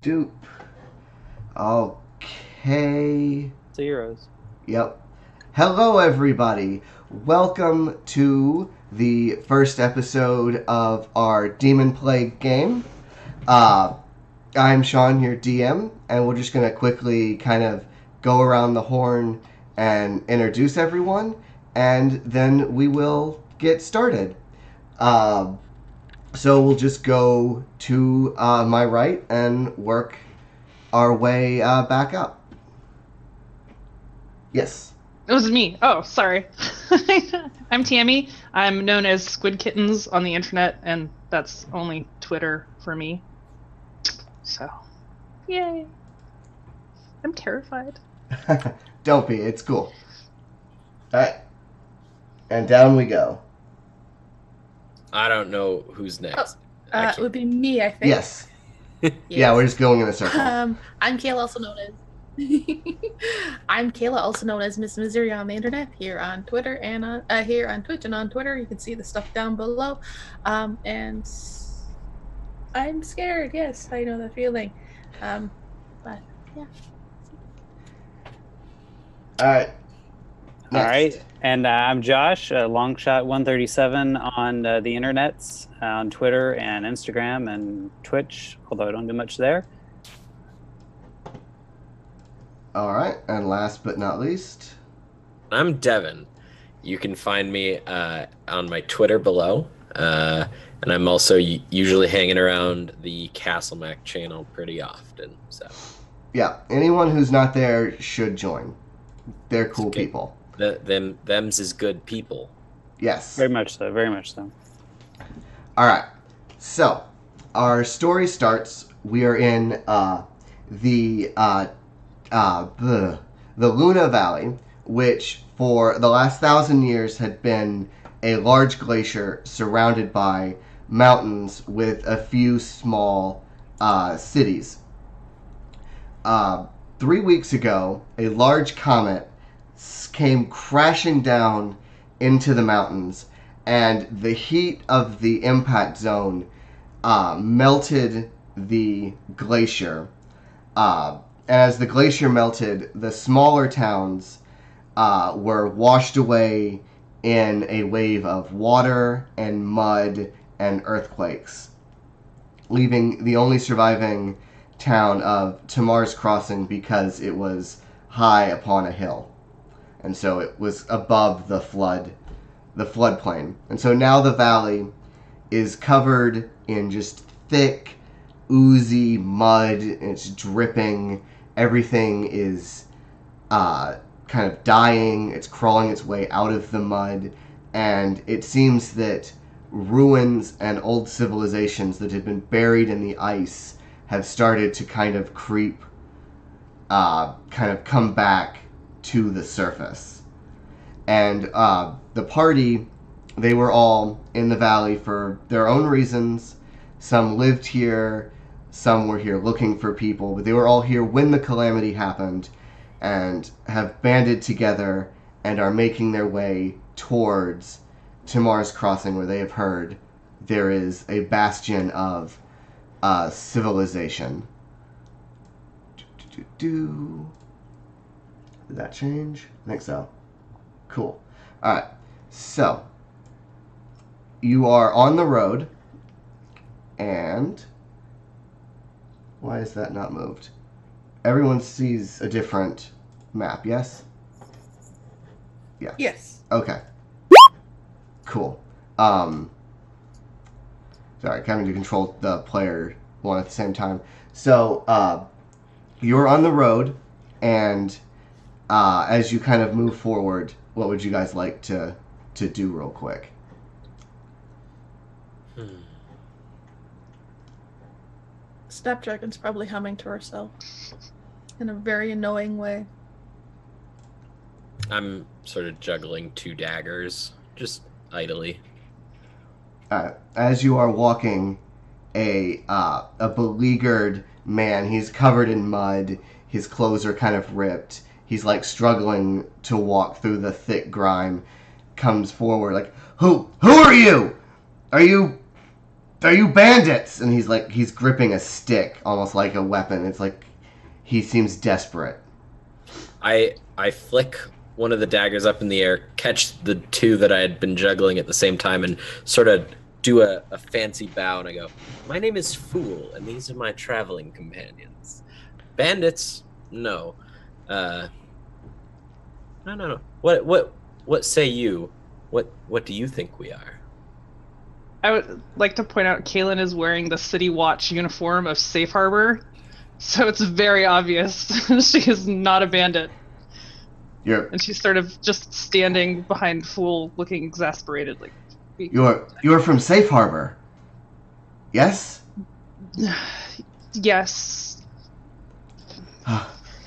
Dupe. Okay. Zeros. Yep. Hello, everybody. Welcome to the first episode of our Demonplague game. Uh, I'm Sean, your DM, and we're just going to quickly kind of go around the horn and introduce everyone, and then we will get started. Uh, so we'll just go to my right and work our way back up. Yes. It was me. Oh, sorry. I'm Tammy. I'm known as Squid Kittens on the internet, and that's only Twitter for me. So, yay. I'm terrified. Don't be. It's cool. Alright. And down we go. I don't know who's next. It would be me, I think. Yes. Yeah, we're just going in a circle. I'm Kayla, also known as Miss Missouri on the internet, here on Twitter and here on Twitch and on Twitter. You can see the stuff down below. And I'm scared. Yes, I know that feeling. But yeah. All right. All right. And I'm Josh, Longshot 137 on the internets, on Twitter and Instagram and Twitch, although I don't do much there. All right. And last but not least, I'm Devin. You can find me on my Twitter below. And I'm also usually hanging around the Castle Mac channel pretty often. So yeah, anyone who's not there should join. They're cool people. Them's is good people. Yes. Very much so. Very much so. All right. So our story starts. We are in the Luna Valley, which for the last 1,000 years had been a large glacier surrounded by mountains with a few small cities. 3 weeks ago, a large comet came crashing down into the mountains, and the heat of the impact zone melted the glacier. As the glacier melted, the smaller towns were washed away in a wave of water and mud and earthquakes, leaving the only surviving town of Tamar's Crossing because it was high upon a hill. And so it was above the floodplain. And so now the valley is covered in just thick, oozy mud, and it's dripping. Everything is kind of dying. It's crawling its way out of the mud. And it seems that ruins and old civilizations that had been buried in the ice have started to kind of creep, kind of come back to the surface. And the party, they were all in the valley for their own reasons. Some lived here, some were here looking for people, but they were all here when the calamity happened and have banded together and are making their way towards Tamar's Crossing, where they have heard there is a bastion of civilization. Did that change? I think so. Cool. Alright. So, you are on the road, and why is that not moved? Everyone sees a different map, yes? Yeah. Yes. Okay. Cool. Sorry, having to control the player one at the same time. So, you're on the road, and as you kind of move forward, what would you guys like to do real quick? Snapdragon's probably humming to herself in a very annoying way. I'm sort of juggling two daggers, just idly. As you are walking, a beleaguered man, he's covered in mud, his clothes are kind of ripped, he's like struggling to walk through the thick grime, comes forward like, Who are you? Are you Are you bandits? And he's gripping a stick, almost like a weapon. It's like he seems desperate. I flick one of the daggers up in the air, catch the two that I had been juggling at the same time, and sort of do a fancy bow, and I go, "My name is Fool, and these are my traveling companions. Bandits? No. No. What say you? What do you think we are?" I would like to point out Kaylin is wearing the City Watch uniform of Safe Harbor, so it's very obvious she is not a bandit. And she's sort of just standing behind Fool, looking exasperated. Like, you're from Safe Harbor, yes? Yes.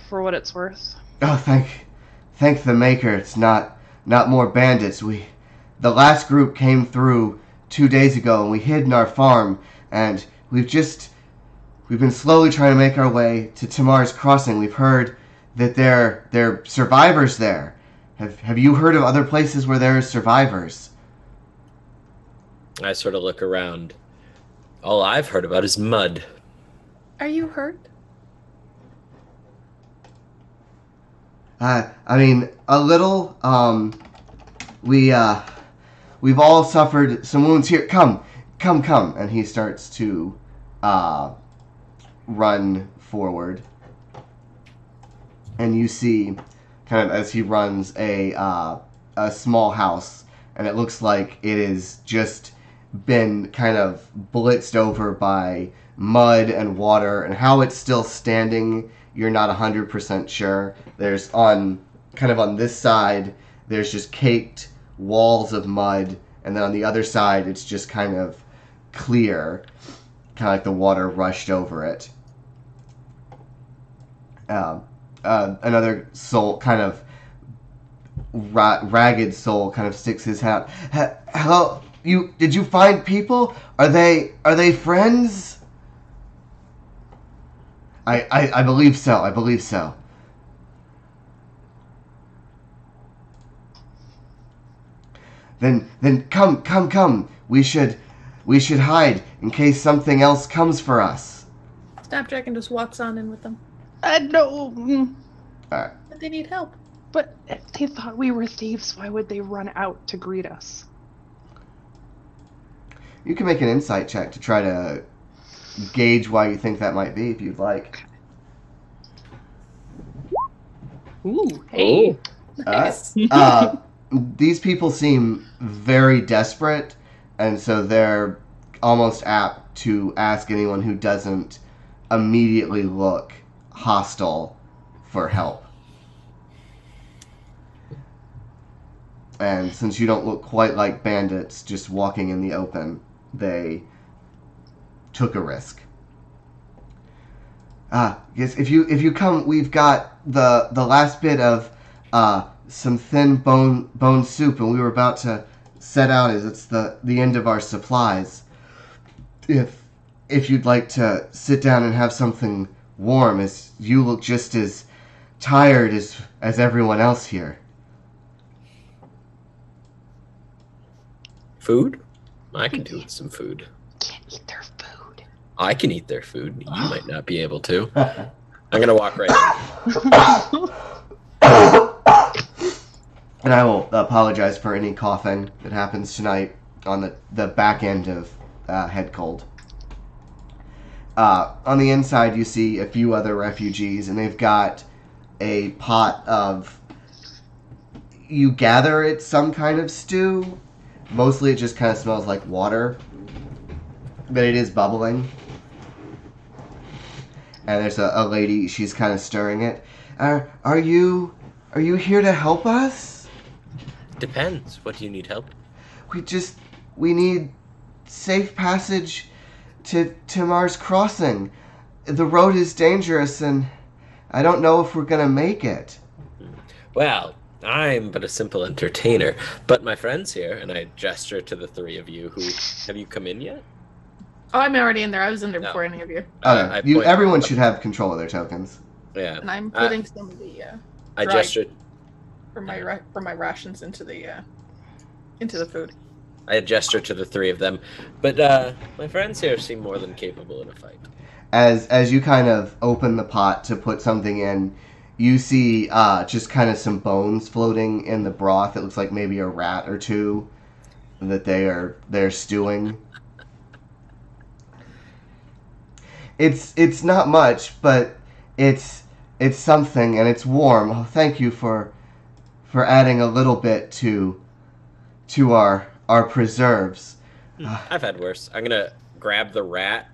For what it's worth. Oh, thank the Maker. It's not more bandits. The last group came through 2 days ago, and we hid in our farm, and we've been slowly trying to make our way to Tamar's Crossing. We've heard that there are survivors there. Have you heard of other places where there are survivors? I sort of look around. All I've heard about is mud. Are you hurt? I mean, a little. We've all suffered some wounds here. Come. And he starts to run forward. And you see, kind of as he runs, a small house. And it looks like it has just been kind of blitzed over by mud and water. And how it's still standing, you're not 100% sure. There's on this side, there's just caked walls of mud, and then on the other side it's just kind of clear, kind of like the water rushed over it. Another soul, kind of ragged soul, kind of sticks his head out. Hello, did you find people? Are they friends? I believe so. Then come. We should hide in case something else comes for us. Snapdragon just walks on in with them. No. Alright. But they need help. But if they thought we were thieves, why would they run out to greet us? You can make an insight check to try to gauge why you think that might be, if you'd like. Ooh, hey. Nice. These people seem very desperate, and so they're almost apt to ask anyone who doesn't immediately look hostile for help. And since you don't look quite like bandits just walking in the open, they took a risk. Yes, if you come, we've got the last bit of some thin bone soup, and we were about to set out as it's the end of our supplies. If you'd like to sit down and have something warm, as you look just as tired as everyone else here. Food? I can do with some food. Can't eat their food. I can eat their food. You might not be able to. I'm gonna walk right in. And I will apologize for any coughing that happens tonight on the back end of head cold. On the inside, you see a few other refugees, and they've got a pot of... You gather it's some kind of stew. Mostly it just kind of smells like water, but it is bubbling. And there's a lady, she's kind of stirring it. Are you here to help us? Depends. What do you need help? We need safe passage to Tamar's Crossing. The road is dangerous, and I don't know if we're gonna make it. Well, I'm but a simple entertainer, but my friends here, and I gesture to the three of you who... Have you come in yet? Oh, I'm already in there. I was in there before any of you. Everyone should have control of their tokens. Yeah. And I'm putting some of the I gesture for my rations into the food. I gesture to the three of them. But my friends here seem more than capable in a fight. As you kind of open the pot to put something in, you see just kind of some bones floating in the broth. It looks like maybe a rat or two that they're stewing. It's not much, but it's something, and it's warm. Oh, thank you for adding a little bit to our preserves. I've had worse. I'm gonna grab the rat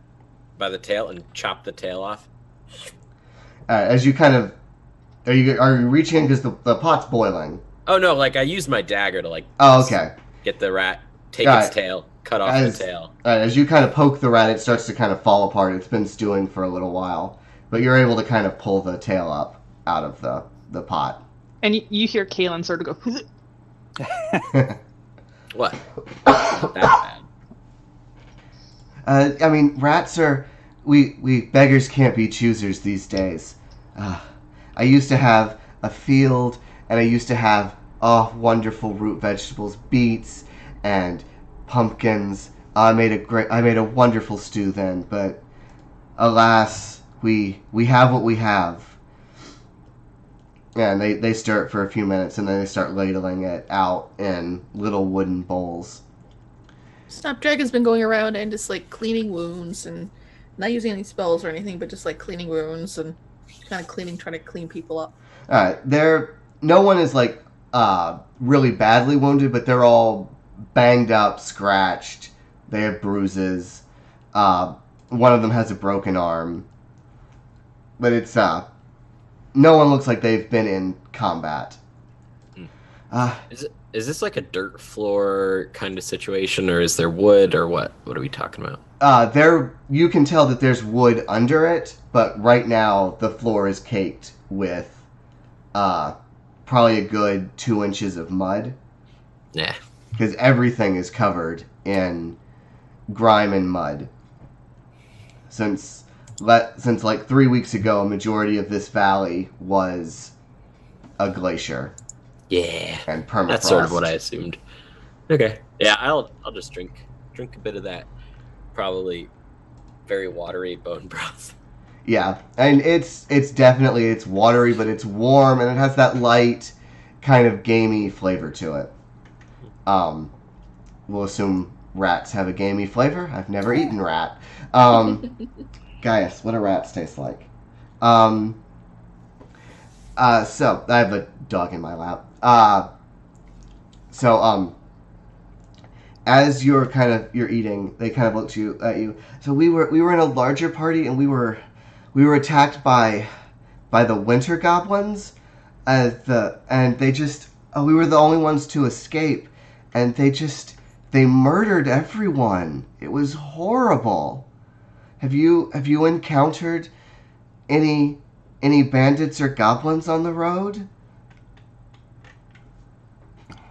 by the tail and chop the tail off. As you kind of are you reaching in because the pot's boiling? Oh no! Like I used my dagger to like. Oh, okay. Get the rat, take Got its it. tail, cut off the tail. As you kind of poke the rat, it starts to kind of fall apart. It's been stewing for a little while, but you're able to kind of pull the tail up out of the pot. And you hear Kaylin sort of go. What? Not that bad. I mean, rats are we beggars can't be choosers these days. I used to have a field, and I used to have wonderful root vegetables, beets and pumpkins. I made a wonderful stew then, but alas, we have what we have. Yeah, and they stir it for a few minutes, and then they start ladling it out in little wooden bowls. Snapdragon's been going around and just like cleaning wounds and not using any spells or anything, but just like cleaning wounds and kind of trying to clean people up. No one is like really badly wounded, but they're all banged up, scratched. They have bruises. One of them has a broken arm, but it's no one looks like they've been in combat. Is this like a dirt floor kind of situation, or is there wood, or what? What are we talking about? You can tell that there's wood under it, but right now the floor is caked with probably a good 2 inches of mud. Yeah. Because everything is covered in grime and mud. Since like 3 weeks ago, a majority of this valley was a glacier. Yeah. And permafrost. That's sort of what I assumed. Okay. Yeah, I'll just drink a bit of that probably very watery bone broth. Yeah, and it's definitely it's watery, but it's warm and it has that light kind of gamey flavor to it. We'll assume rats have a gamey flavor. I've never eaten rat. Gaius, what do rats taste like? So I have a dog in my lap. As you're eating, they kind of look at you. So we were in a larger party, and we were attacked by the winter goblins, and they just we were the only ones to escape, and they murdered everyone. It was horrible. Have you encountered any bandits or goblins on the road?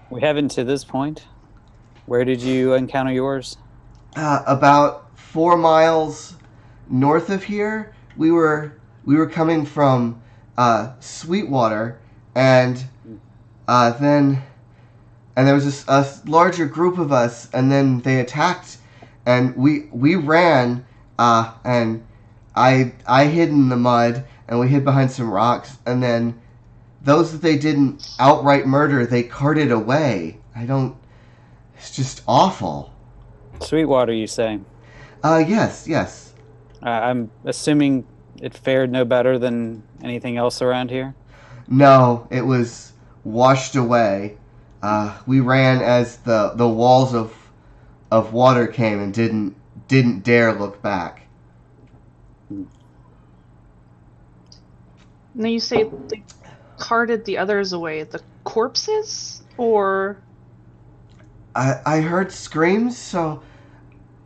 We haven't to this point. Where did you encounter yours? About 4 miles north of here. We were coming from Sweetwater, and then there was a larger group of us, and then they attacked, and we ran, and I hid in the mud, and we hid behind some rocks, and then those that they didn't outright murder, they carted away. It's just awful. Sweetwater, you say? Yes. I'm assuming it fared no better than anything else around here? No, it was washed away. We ran as the walls of water came and didn't dare look back. Now you say they carted the others away. The corpses? Or... I heard screams, so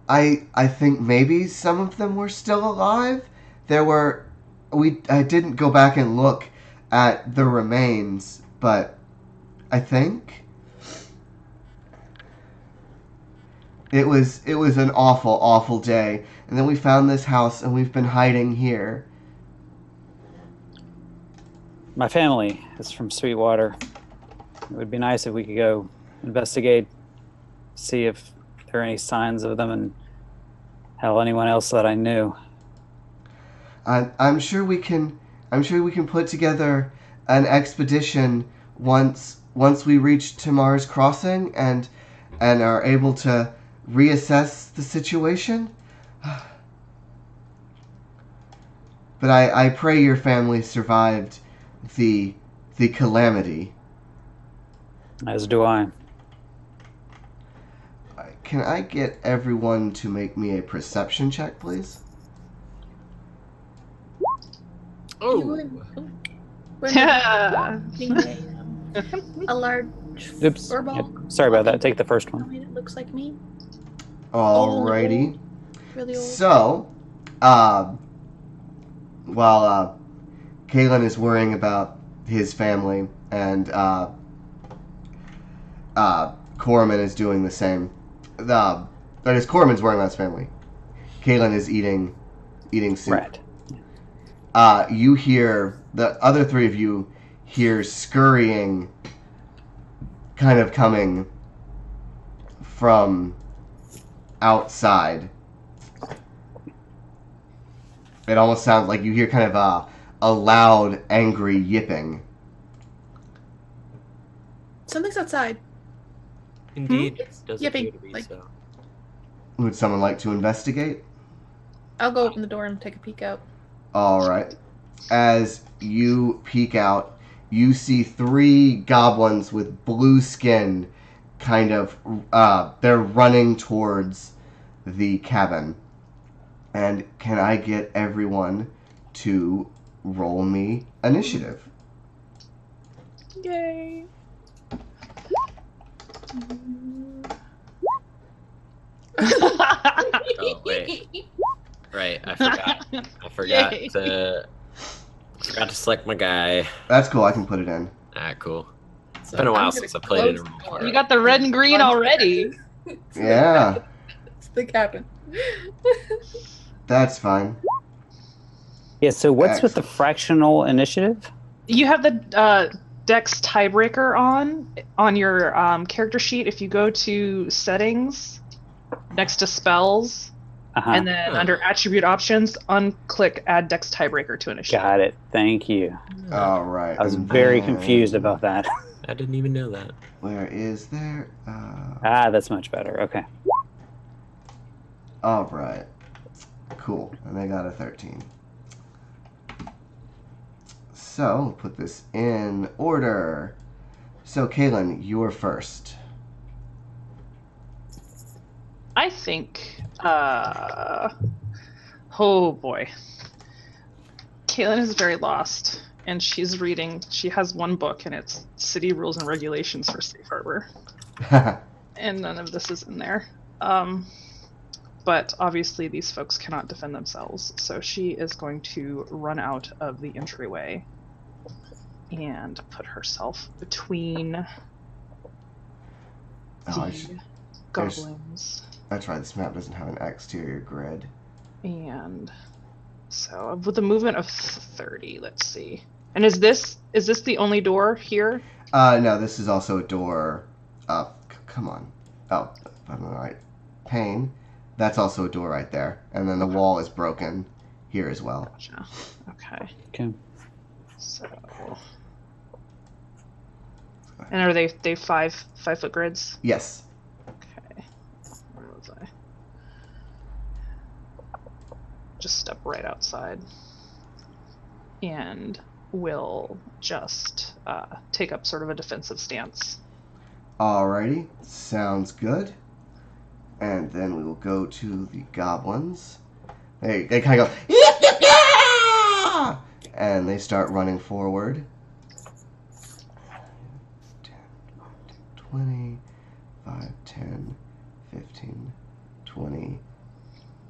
I think maybe some of them were still alive. I didn't go back and look at the remains, but I think it was an awful day. And then we found this house, and we've been hiding here. My family is from Sweetwater. It would be nice if we could go investigate see if there are any signs of them, and hell, anyone else that I knew. I'm sure we can. I'm sure we can put together an expedition once we reach Tamar's Crossing and are able to reassess the situation. But I pray your family survived the calamity. As do I. Can I get everyone to make me a perception check, please? We're Yeah. a large Oops. furball. Yep. Sorry about that. Take the first I one. mean, it looks like me. Alrighty. Really old. So, while Kalen is worrying about his family and Corman is doing the same, that is, Corman's worrying about his family. Kalen is eating soup. Right. You hear, the other three of you hear scurrying kind of coming from outside. It almost sounds like you hear kind of a loud, angry yipping. Something's outside. Indeed, It's does yipping, appear to be like- so. Would someone like to investigate? I'll go open the door and take a peek out. Alright. As you peek out, you see 3 goblins with blue skin kind of, they're running towards the cabin. And can I get everyone to roll me initiative? Yay. Oh wait, right. I forgot Yay. to select my guy. That's cool, I can put it in. Ah, cool. It's So been a I'm while gonna since I played in a close room. the door. for You it. got the red and green already. It's the Yeah, cabin. It's the cabin. that's fine. Yeah, so what's with the Excellent. fractional initiative? You have the Dex tiebreaker on your character sheet. If you go to settings next to spells, Uh-huh. and then under attribute options, unclick add Dex tiebreaker to initiative. Got it. Thank you. Alright. I was and very then- confused about that. I didn't even know that. Where is there? That's much better. Okay. Alright. Cool. And they got a 13. So, we'll put this in order. So, Kaylin, you're first. I think. Oh boy. Caitlin is very lost, and she's reading. She has one book, and it's City Rules and Regulations for Safe Harbor, and none of this is in there. But obviously, these folks cannot defend themselves, so she is going to run out of the entryway and put herself between Oh, I the should- goblins. That's right, this map doesn't have an exterior grid. And so with a movement of 30, let's see. And is this the only door here? No, this is also a door up. Come on. Oh, I'm on the right pane. That's also a door right there. And then the wall is broken here as well. Gotcha. Okay. Okay. So. And are they 5-foot grids? Yes. Okay. Where was I? Just step right outside. And will just take up sort of a defensive stance. Alrighty. Sounds good. And then we will go to the goblins. They kind of go, and they start running forward. 10, 20, 5, 10, 15, 20,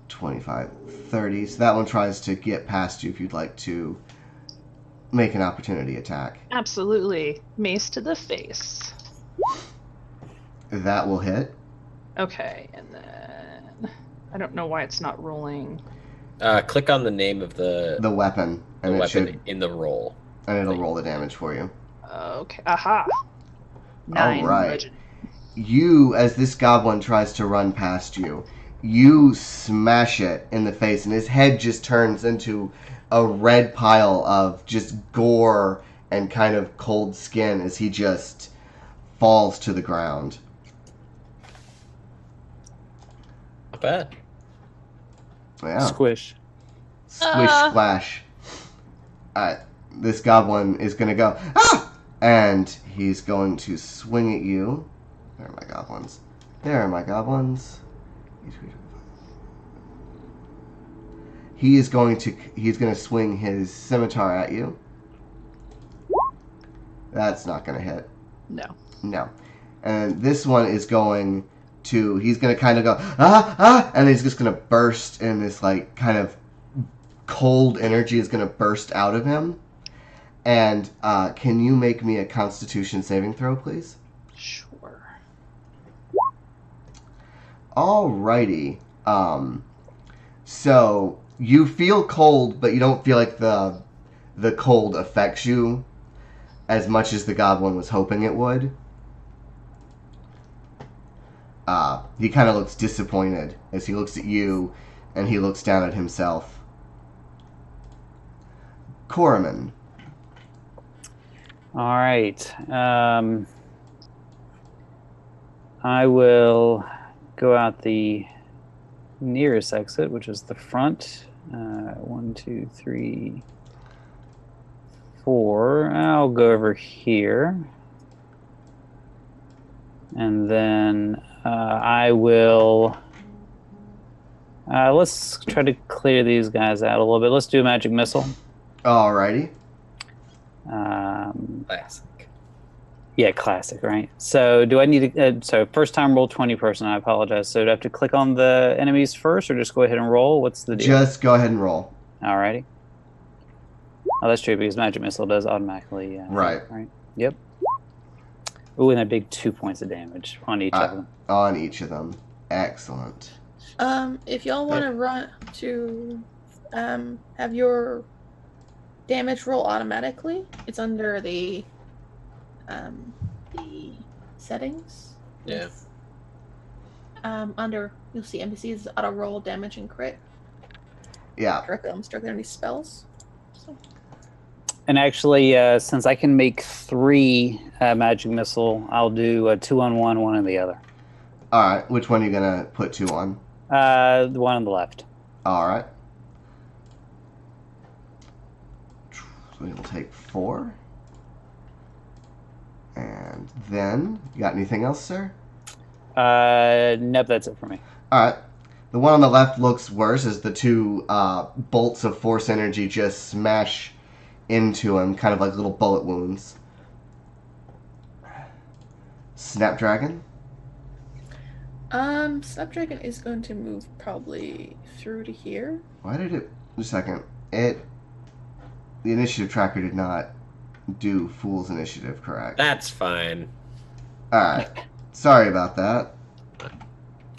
25, 30. So that one tries to get past you if you'd like to make an opportunity attack. Absolutely. Mace to the face. That will hit. Okay, and then I don't know why it's not rolling. Click on the name of the The weapon. And it weapon should, in the roll. and it'll roll the damage for you. Okay, aha. 9 Alright. bludgeoning. you, as this goblin tries to run past you, you smash it in the face, and his head just turns into a red pile of just gore and kind of cold skin as he just falls to the ground. Not bad. Yeah. Squish. Squish, splash. Alright, this goblin is going to go, ah! And he's going to swing at you. There are my goblins. There are my goblins. He's going to swing his scimitar at you. That's not going to hit. No. No. And this one is going to, he's going to kind of go, ah, ah, and he's just going to burst in this, like, kind of cold energy is going to burst out of him. And can you make me a Constitution saving throw, please? Sure. Alrighty. So you feel cold, but you don't feel like the cold affects you as much as the goblin was hoping it would. He kind of looks disappointed as he looks at you, and he looks down at himself. Corriman. All right. I will go out the nearest exit, which is the front. 1, 2, 3, 4. I'll go over here. And then I will... let's try to clear these guys out a little bit. Let's do a magic missile. Alrighty. Classic. Yeah, classic, right? So do I need to... so first time roll 20 person, I apologize. So do I have to click on the enemies first or just go ahead and roll? What's the deal? Just go ahead and roll. Alrighty. Oh, that's true because magic missile does automatically... Right. Right. Yep. Ooh, and a big 2 points of damage on each of them. On each of them. Excellent. If y'all want to run to have your damage roll automatically, it's under the settings. Yeah. Under, you'll see NPCs auto roll damage and crit. Yeah. Directly underneath spells. So. And actually, since I can make 3 magic missile, I'll do a 2 on one on the other. Alright, which one are you going to put 2 on? The one on the left. Alright. So we'll take 4. And then, you got anything else, sir? Nope, that's it for me. Alright. The one on the left looks worse as the 2 bolts of force energy just smash into him, kind of like little bullet wounds. Snapdragon? Snapdragon is going to move probably through to here. Why did it... Just a second. The initiative tracker did not do Fool's Initiative, correct? That's fine. Alright. Sorry about that.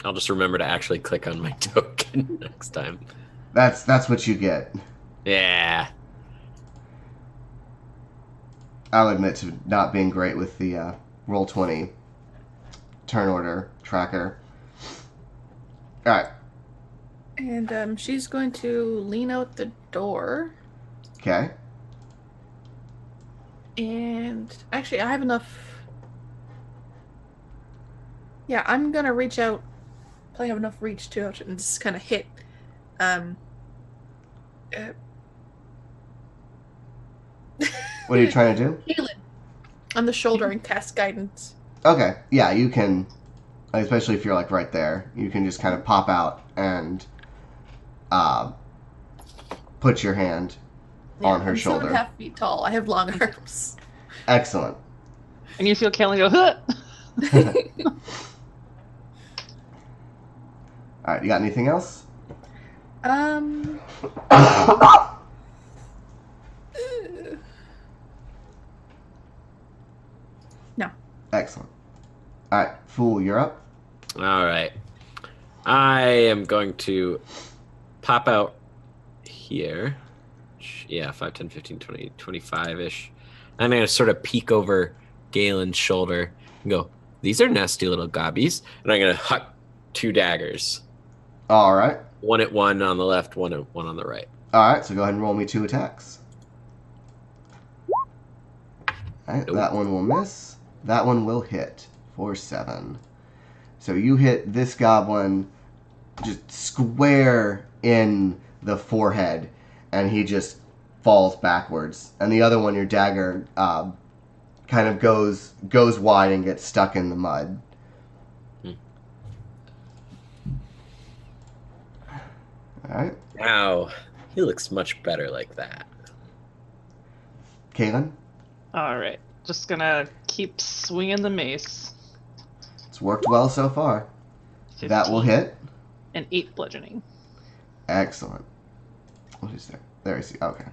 I'll just remember to actually click on my token next time. That's what you get. Yeah. I'll admit to not being great with the Roll20 turn order tracker. Alright. And she's going to lean out the door. Okay. And actually, I have enough. Yeah, I'm going to reach out. Probably have enough reach to and just kind of hit. What are you trying to do? Heal it on the shoulder and cast guidance. Okay, yeah, you can, especially if you're like right there, you can just kind of pop out and put your hand on her shoulder. I'm 7.5 feet tall. I have long arms. Excellent. And you feel Kalen go, huh? Alright, you got anything else? No. Excellent. Alright, Fool, you're up. All right. I am going to pop out here. Yeah, 5, 10, 15, 20, 25-ish. I'm going to sort of peek over Galen's shoulder and go, these are nasty little gobbies. And I'm going to huck 2 daggers. All right. One at one on the left, one on the right. All right, so go ahead and roll me 2 attacks. All right, Nope. that one will miss. That one will hit for 7. So you hit this goblin just square in the forehead, and he just falls backwards. And the other one, your dagger, kind of goes wide and gets stuck in the mud. All right. Now, he looks much better like that. Kaylin, All right. Just gonna keep swinging the mace. it's worked well so far. 15 That will hit. and 8 bludgeoning. Excellent. What is there? There I see. Okay.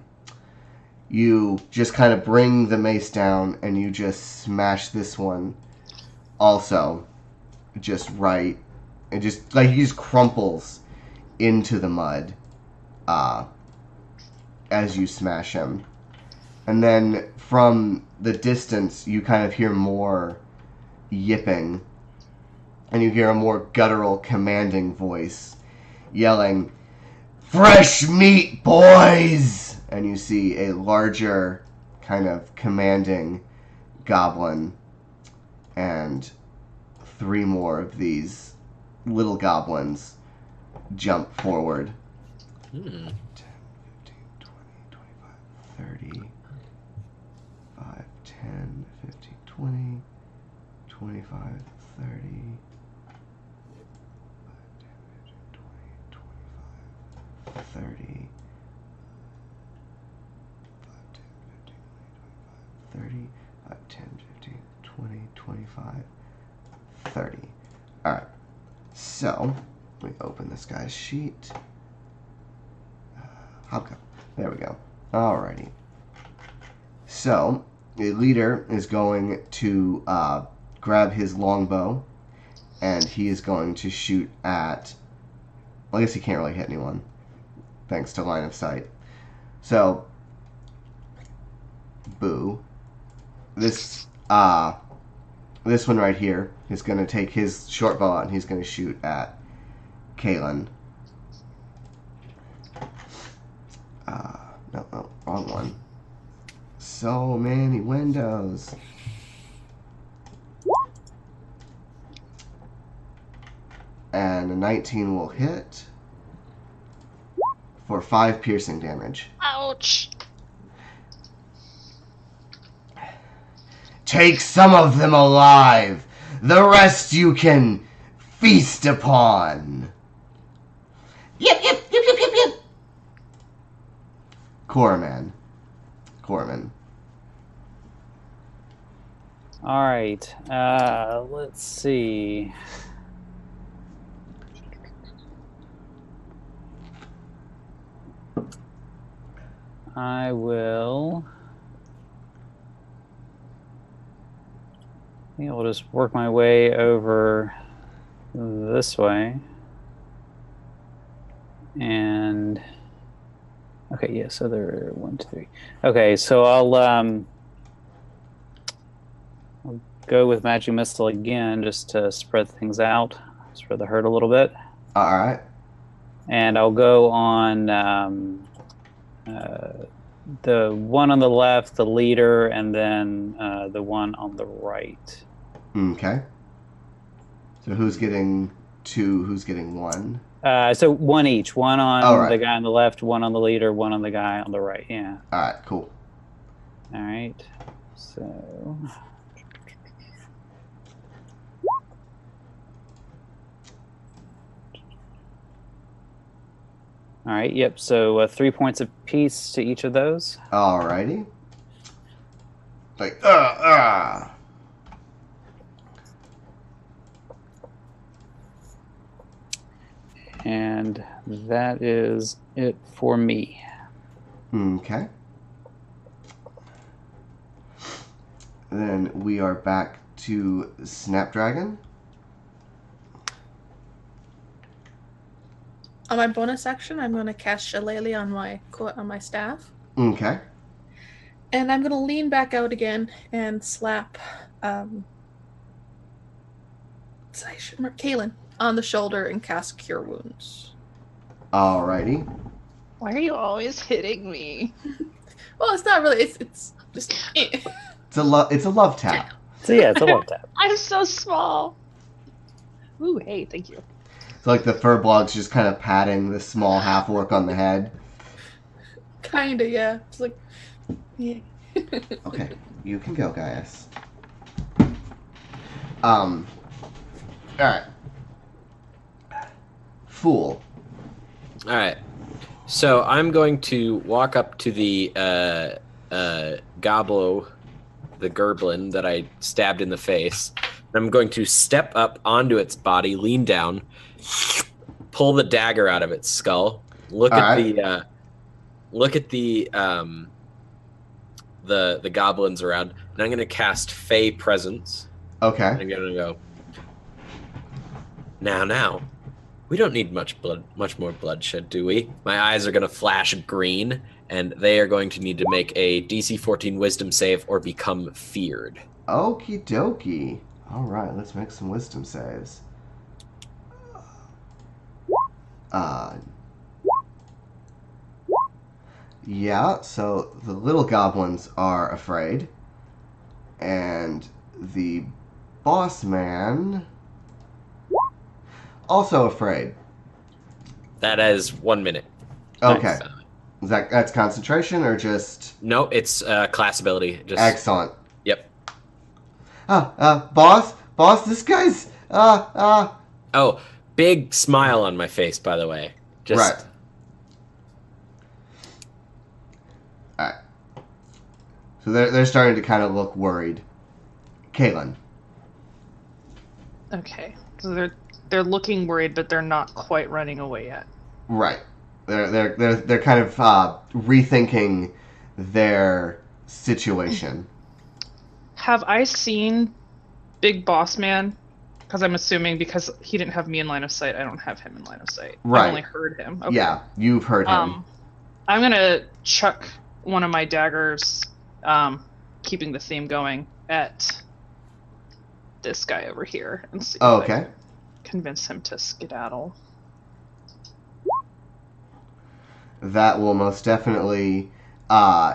You just kind of bring the mace down and you just smash this one also just right. It just, like, he just crumples into the mud as you smash him. And then from the distance, you kind of hear more yipping. And you hear a more guttural, commanding voice yelling, "Fresh meat, boys!" And you see a larger, kind of commanding goblin and 3 more of these little goblins jump forward. 10, 15, 20, 25, 30, 5, 10, 15, 20, 25, 30, 30, 30, 10, 15, 20, 25, 30. Alright, so let me open this guy's sheet. Hopco. There we go. Alrighty. So, the leader is going to grab his longbow, and he is going to shoot at... Well, I guess he can't really hit anyone, thanks to line of sight. So, boo. This one right here is going to take his short bow out and he's going to shoot at Kaylin. No, wrong one. So many windows. And a 19 will hit for 5 piercing damage. Ouch! Take some of them alive. The rest you can feast upon. Yip, yip, yip, yip, yip, yip. Corman. All right. Let's see. I will. I think I'll just work my way over this way. And okay, yeah, so there are 1, 2, 3. Okay, so I'll go with Magic Missile again just to spread things out, spread the hurt a little bit. All right. And I'll go on the one on the left, the leader, and then the one on the right. Okay. So who's getting 2? Who's getting 1? So 1 each. One on right. the guy on the left, one on the leader, one on the guy on the right. Yeah. All right. Cool. All right. So. All right. Yep. So 3 points apiece to each of those. Alrighty. Like And that is it for me. Okay. Then we are back to Snapdragon. On my bonus action, I'm going to cast Shillelagh on my staff. Okay. And I'm going to lean back out again and slap I should remember. Kaylin on the shoulder and cast Cure Wounds. Alrighty. Why are you always hitting me? Well, it's not really. It's just. It's a love tap. So yeah, it's a love tap. I'm so small. Ooh, hey, thank you. It's like the furbolg's just kind of patting the small half orc on the head. Kinda, yeah. It's like, yeah. Okay, you can go, Gaius. Alright. Fool. Alright. So I'm going to walk up to the goblo, the gerblin that I stabbed in the face. I'm going to step up onto its body, lean down, pull the dagger out of its skull, look at the goblins around, and I'm going to cast Fey Presence. Okay. I'm going to go. Now, we don't need much more bloodshed, do we? My eyes are going to flash green, and they are going to need to make a DC 14 Wisdom save or become feared. Okie dokie. All right, let's make some wisdom saves. Yeah, so the little goblins are afraid, and the boss man also afraid. That is 1 minute. Okay. Nice. Is that's concentration or just... No, it's class ability. Just Excellent. Yep. Boss, this guy's, Oh, big smile on my face, by the way. Just Right. Alright. So they're starting to kind of look worried. Caitlin. Okay, so they're looking worried, but they're not quite running away yet. Right. They're kind of rethinking their situation. Have I seen Big Boss Man? Because I'm assuming because he didn't have me in line of sight, I don't have him in line of sight. Right. I've only heard him. Okay. Yeah, you've heard him. I'm gonna chuck one of my daggers, keeping the theme going, at this guy over here and see if I Okay. can convince him to skedaddle. That will most definitely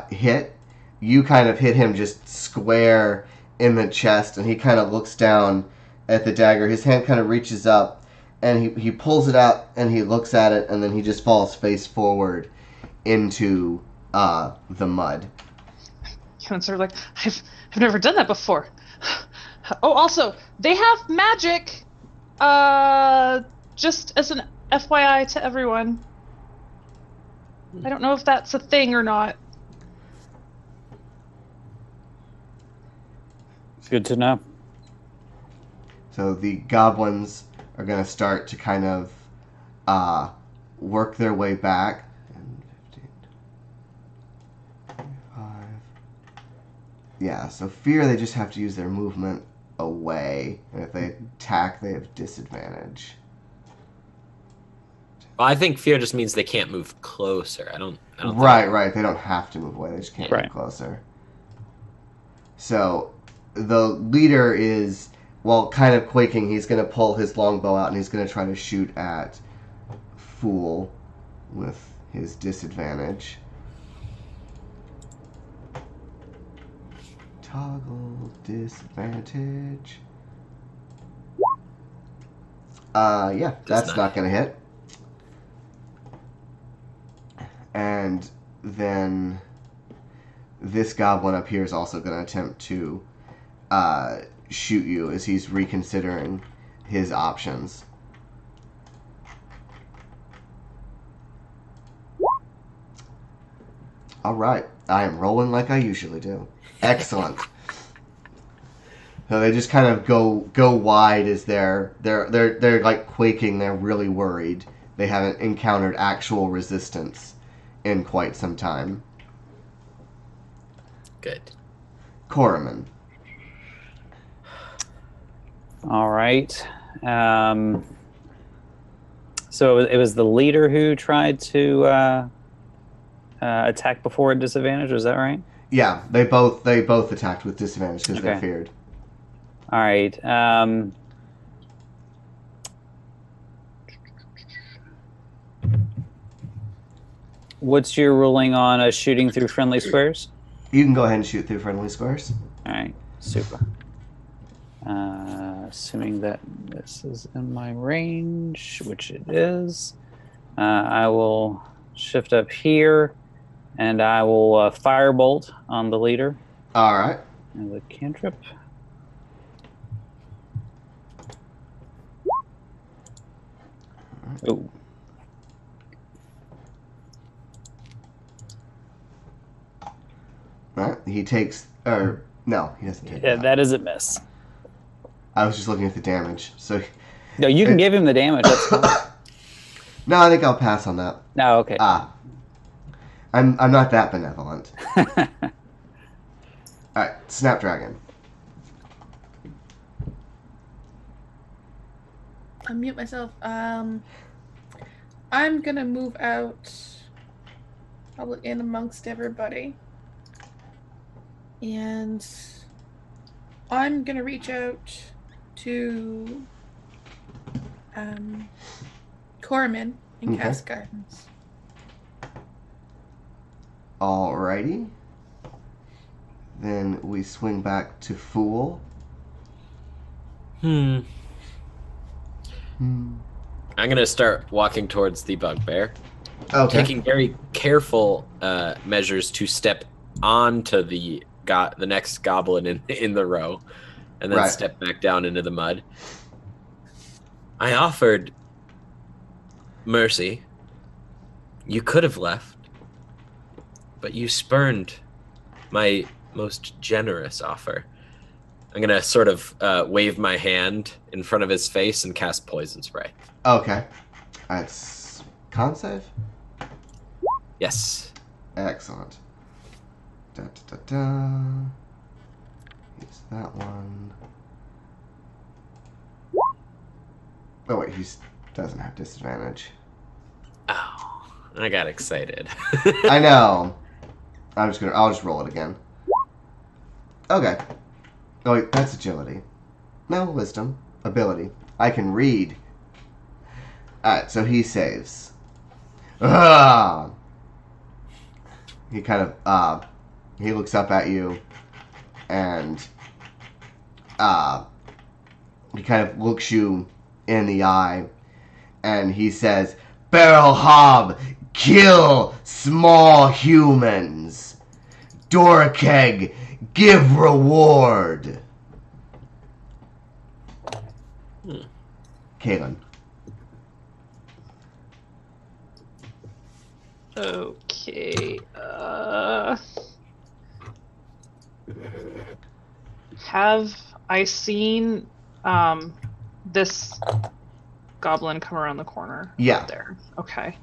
hit. You kind of hit him just square in the chest, and he kind of looks down at the dagger. His hand kind of reaches up, and he pulls it out, and he looks at it, and then he just falls face forward into the mud. And sort of like, I've never done that before. Oh, also, they have magic. Just as an FYI to everyone. I don't know if that's a thing or not. It's good to know. So the goblins are going to start to kind of work their way back. 10, 15, 25. Yeah, so fear, they just have to use their movement away. And if they attack, they have disadvantage. Well, I think fear just means they can't move closer. I don't Right. They don't have to move away. They just can't Right. move closer. So the leader is, well, kind of quaking. He's going to pull his longbow out, and he's going to try to shoot at Fool with his disadvantage. Toggle disadvantage. Yeah, that's not going to hit. And then this goblin up here is also going to attempt to shoot you as he's reconsidering his options. All right, I am rolling like I usually do. Excellent. So they just kind of go wide as they're like quaking. They're really worried. They haven't encountered actual resistance in quite some time. Good. Korriman. All right. So it was the leader who tried to attack before at disadvantage. Was that right? Yeah, they both attacked with disadvantage because Okay. they're feared. All right. What's your ruling on shooting through friendly squares? You can go ahead and shoot through friendly squares. All right, super. Assuming that this is in my range, which it is, I will shift up here, and I will firebolt on the leader. All right. And the cantrip. Oh. All right. He takes, or no, he doesn't take. Yeah, that is a miss. I was just looking at the damage. So. No, you can give him the damage. That's fine. No, I think I'll pass on that. No, okay. I'm not that benevolent. All right, Snapdragon. Unmute myself. I'm gonna move out, probably in amongst everybody, and I'm gonna reach out to Corman in Okay. Cast Gardens. Alrighty. Then we swing back to Fool. I'm gonna start walking towards the bugbear, Okay. taking very careful measures to step onto the next goblin in the row, and then Right. step back down into the mud. I offered mercy. You could have left, but you spurned my most generous offer. I'm gonna sort of wave my hand in front of his face and cast poison spray. Okay. That's con save? Yes. Excellent. Da da da da. Use that one. Oh wait, he doesn't have disadvantage. Oh, I got excited. I know. I'll just roll it again. Okay. Oh wait, that's agility. No, wisdom. Ability. I can read. Alright, so he saves. Ah! He kind of, he looks up at you, and, he kind of looks you in the eye, and he says, Barrel Hob, kill small humans. Dorkeg, give reward. Kaylin. Okay. Have I seen this goblin come around the corner? Yeah. There. Okay.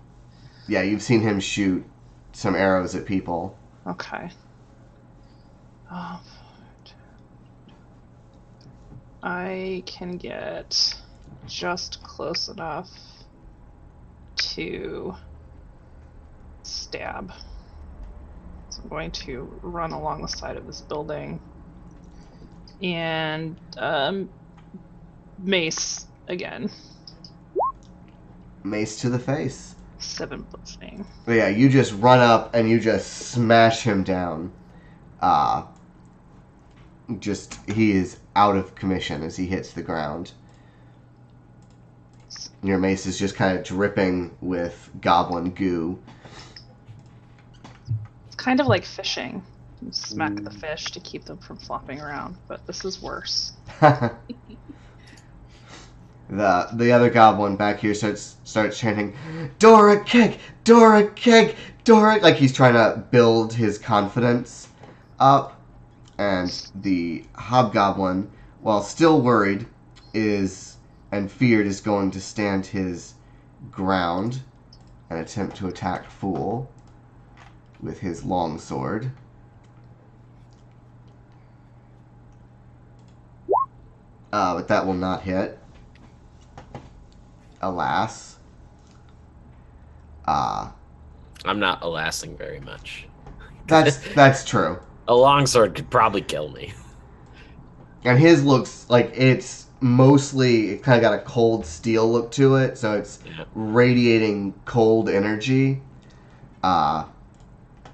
Yeah, you've seen him shoot some arrows at people. Okay. I can get just close enough to stab. So I'm going to run along the side of this building and mace again. Mace to the face. 7 bludgeoning. But yeah, you just run up and you just smash him down. He is out of commission as he hits the ground. Your mace is just kind of dripping with goblin goo. It's kind of like fishing. You smack the fish to keep them from flopping around, but this is worse. The other goblin back here starts chanting, Dora Keg, Dora Keg, Dora, like he's trying to build his confidence up. And the hobgoblin, while still worried, and feared, is going to stand his ground and attempt to attack Fool with his longsword. But that will not hit. Alas. I'm not alassing very much. That's true. A longsword could probably kill me. And his looks like it's mostly, it kind of got a cold steel look to it, so it's radiating cold energy.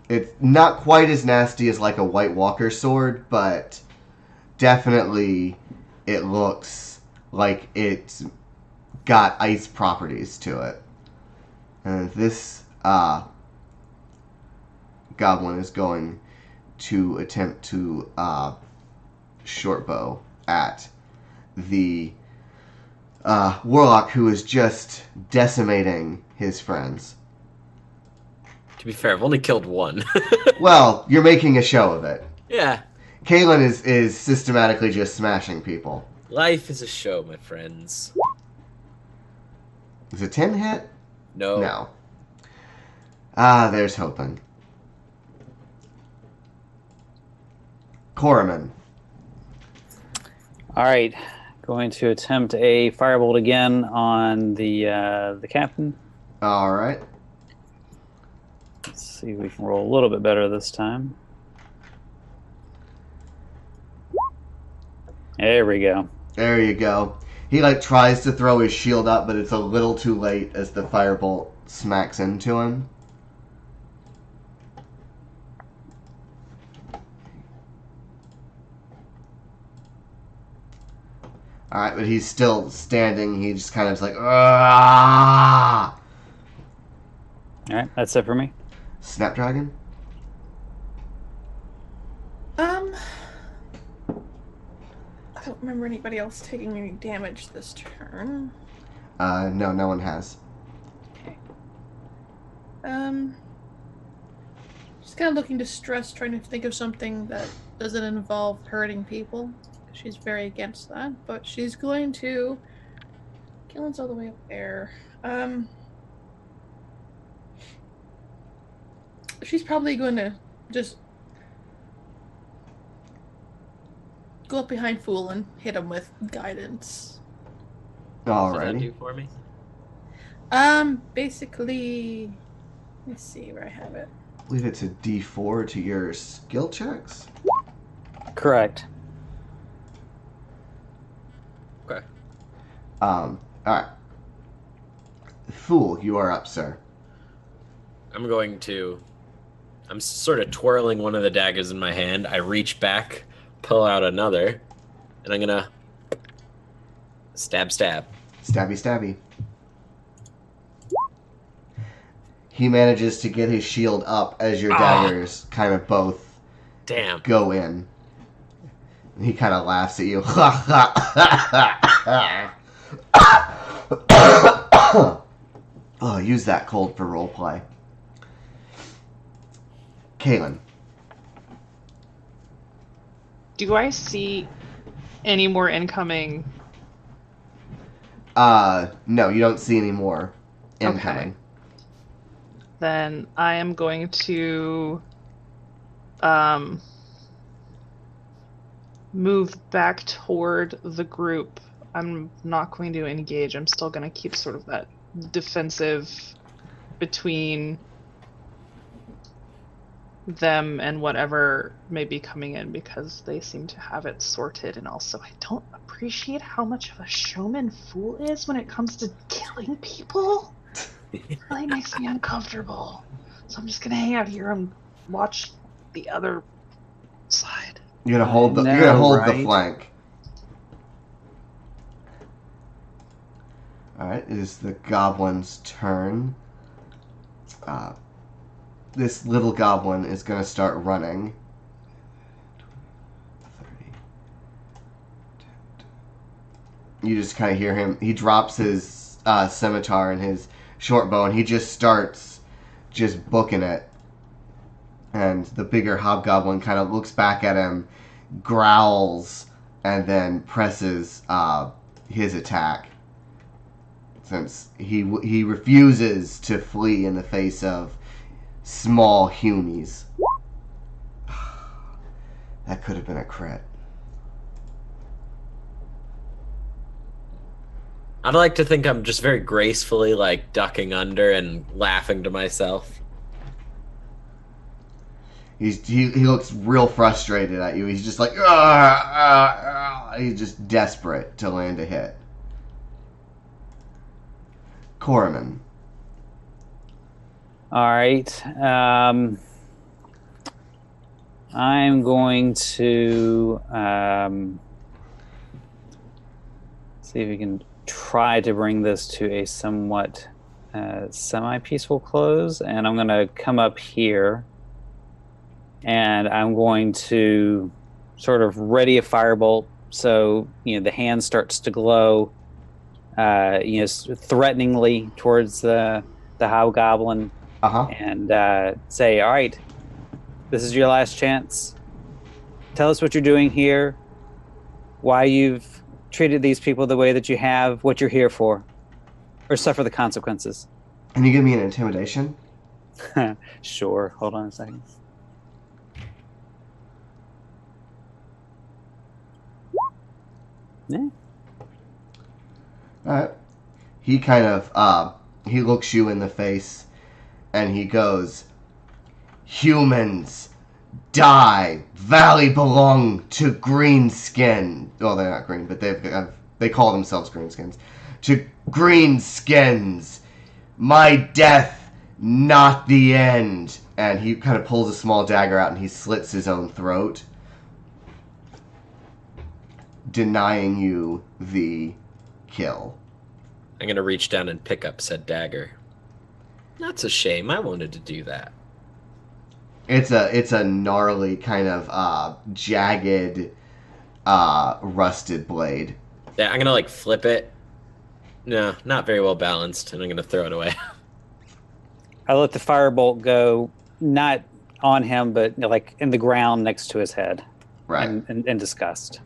It's not quite as nasty as like a White Walker sword, but definitely it looks like it's got ice properties to it. And this goblin is going to attempt to short bow at the warlock who is just decimating his friends. To be fair, I've only killed one. Well, you're making a show of it. Yeah. Kalen is systematically just smashing people. Life is a show, my friends. Is a 10 hit? No. No. There's hoping. Corman. All right, going to attempt a firebolt again on the captain. All right. Let's see if we can roll a little bit better this time. There we go. There you go. He like tries to throw his shield up, but it's a little too late as the firebolt smacks into him. Alright, but he's still standing. He just kind of is like, ah! All right, that's it for me. Snapdragon? I don't remember anybody else taking any damage this turn. No, no one has. Okay. She's kind of looking distressed, trying to think of something that doesn't involve hurting people. She's very against that, but she's going to... Killen's all the way up there. She's probably going to just go up behind Fool and hit him with guidance. What does that Alrighty. do for me? Basically, let's see where I have it. I believe it's a D4 to your skill checks. Correct. Okay. Alright. Fool, you are up, sir. I'm sort of twirling one of the daggers in my hand. I reach back, pull out another, and I'm gonna stab. Stabby, stabby. He manages to get his shield up as your daggers kind of both Damn. go in. And he kind of laughs at you. Oh, use that cold for roleplay. Kaylin. Do I see any more incoming? No, you don't see any more incoming. Okay. Then I am going to move back toward the group. I'm not going to engage. I'm still going to keep sort of that defensive between them and whatever may be coming in, because they seem to have it sorted. And also, I don't appreciate how much of a showman Fool is when it comes to killing people. It really makes me uncomfortable. So I'm just gonna hang out here and watch the other side. You're gonna hold the right? flank. Alright, it is the goblin's turn. This little goblin is gonna start running. 30. You just kind of hear him. He drops his scimitar and his short bow, and he just starts just booking it. And the bigger hobgoblin kind of looks back at him, growls, and then presses his attack. Since he refuses to flee in the face of small humies. That could have been a crit. I'd like to think I'm just very gracefully like ducking under and laughing to myself. He looks real frustrated at you. He's just like, he's just desperate to land a hit. Corman. All right. I'm going to see if we can try to bring this to a somewhat semi-peaceful close, and I'm going to come up here, and I'm going to sort of ready a firebolt. So the hand starts to glow, threateningly towards the hobgoblin, and say, "All right, this is your last chance. Tell us what you're doing here, why you've treated these people the way that you have, what you're here for, or suffer the consequences." Can you give me an intimidation? Sure. Hold on a second. Yeah. All right. He kind of he looks you in the face, and he goes, "Humans, die! Valley belong to Greenskin." Well, they're not green, but they call themselves Greenskins. To Greenskins, my death, not the end. And he kind of pulls a small dagger out and he slits his own throat, denying you the kill. I'm going to reach down and pick up said dagger. That's a shame. I wanted to do that. It's a gnarly kind of jagged, rusted blade. Yeah, I'm going to like flip it. No, not very well balanced, and I'm going to throw it away. I let the firebolt go, not on him, but like in the ground next to his head. Right. In disgust.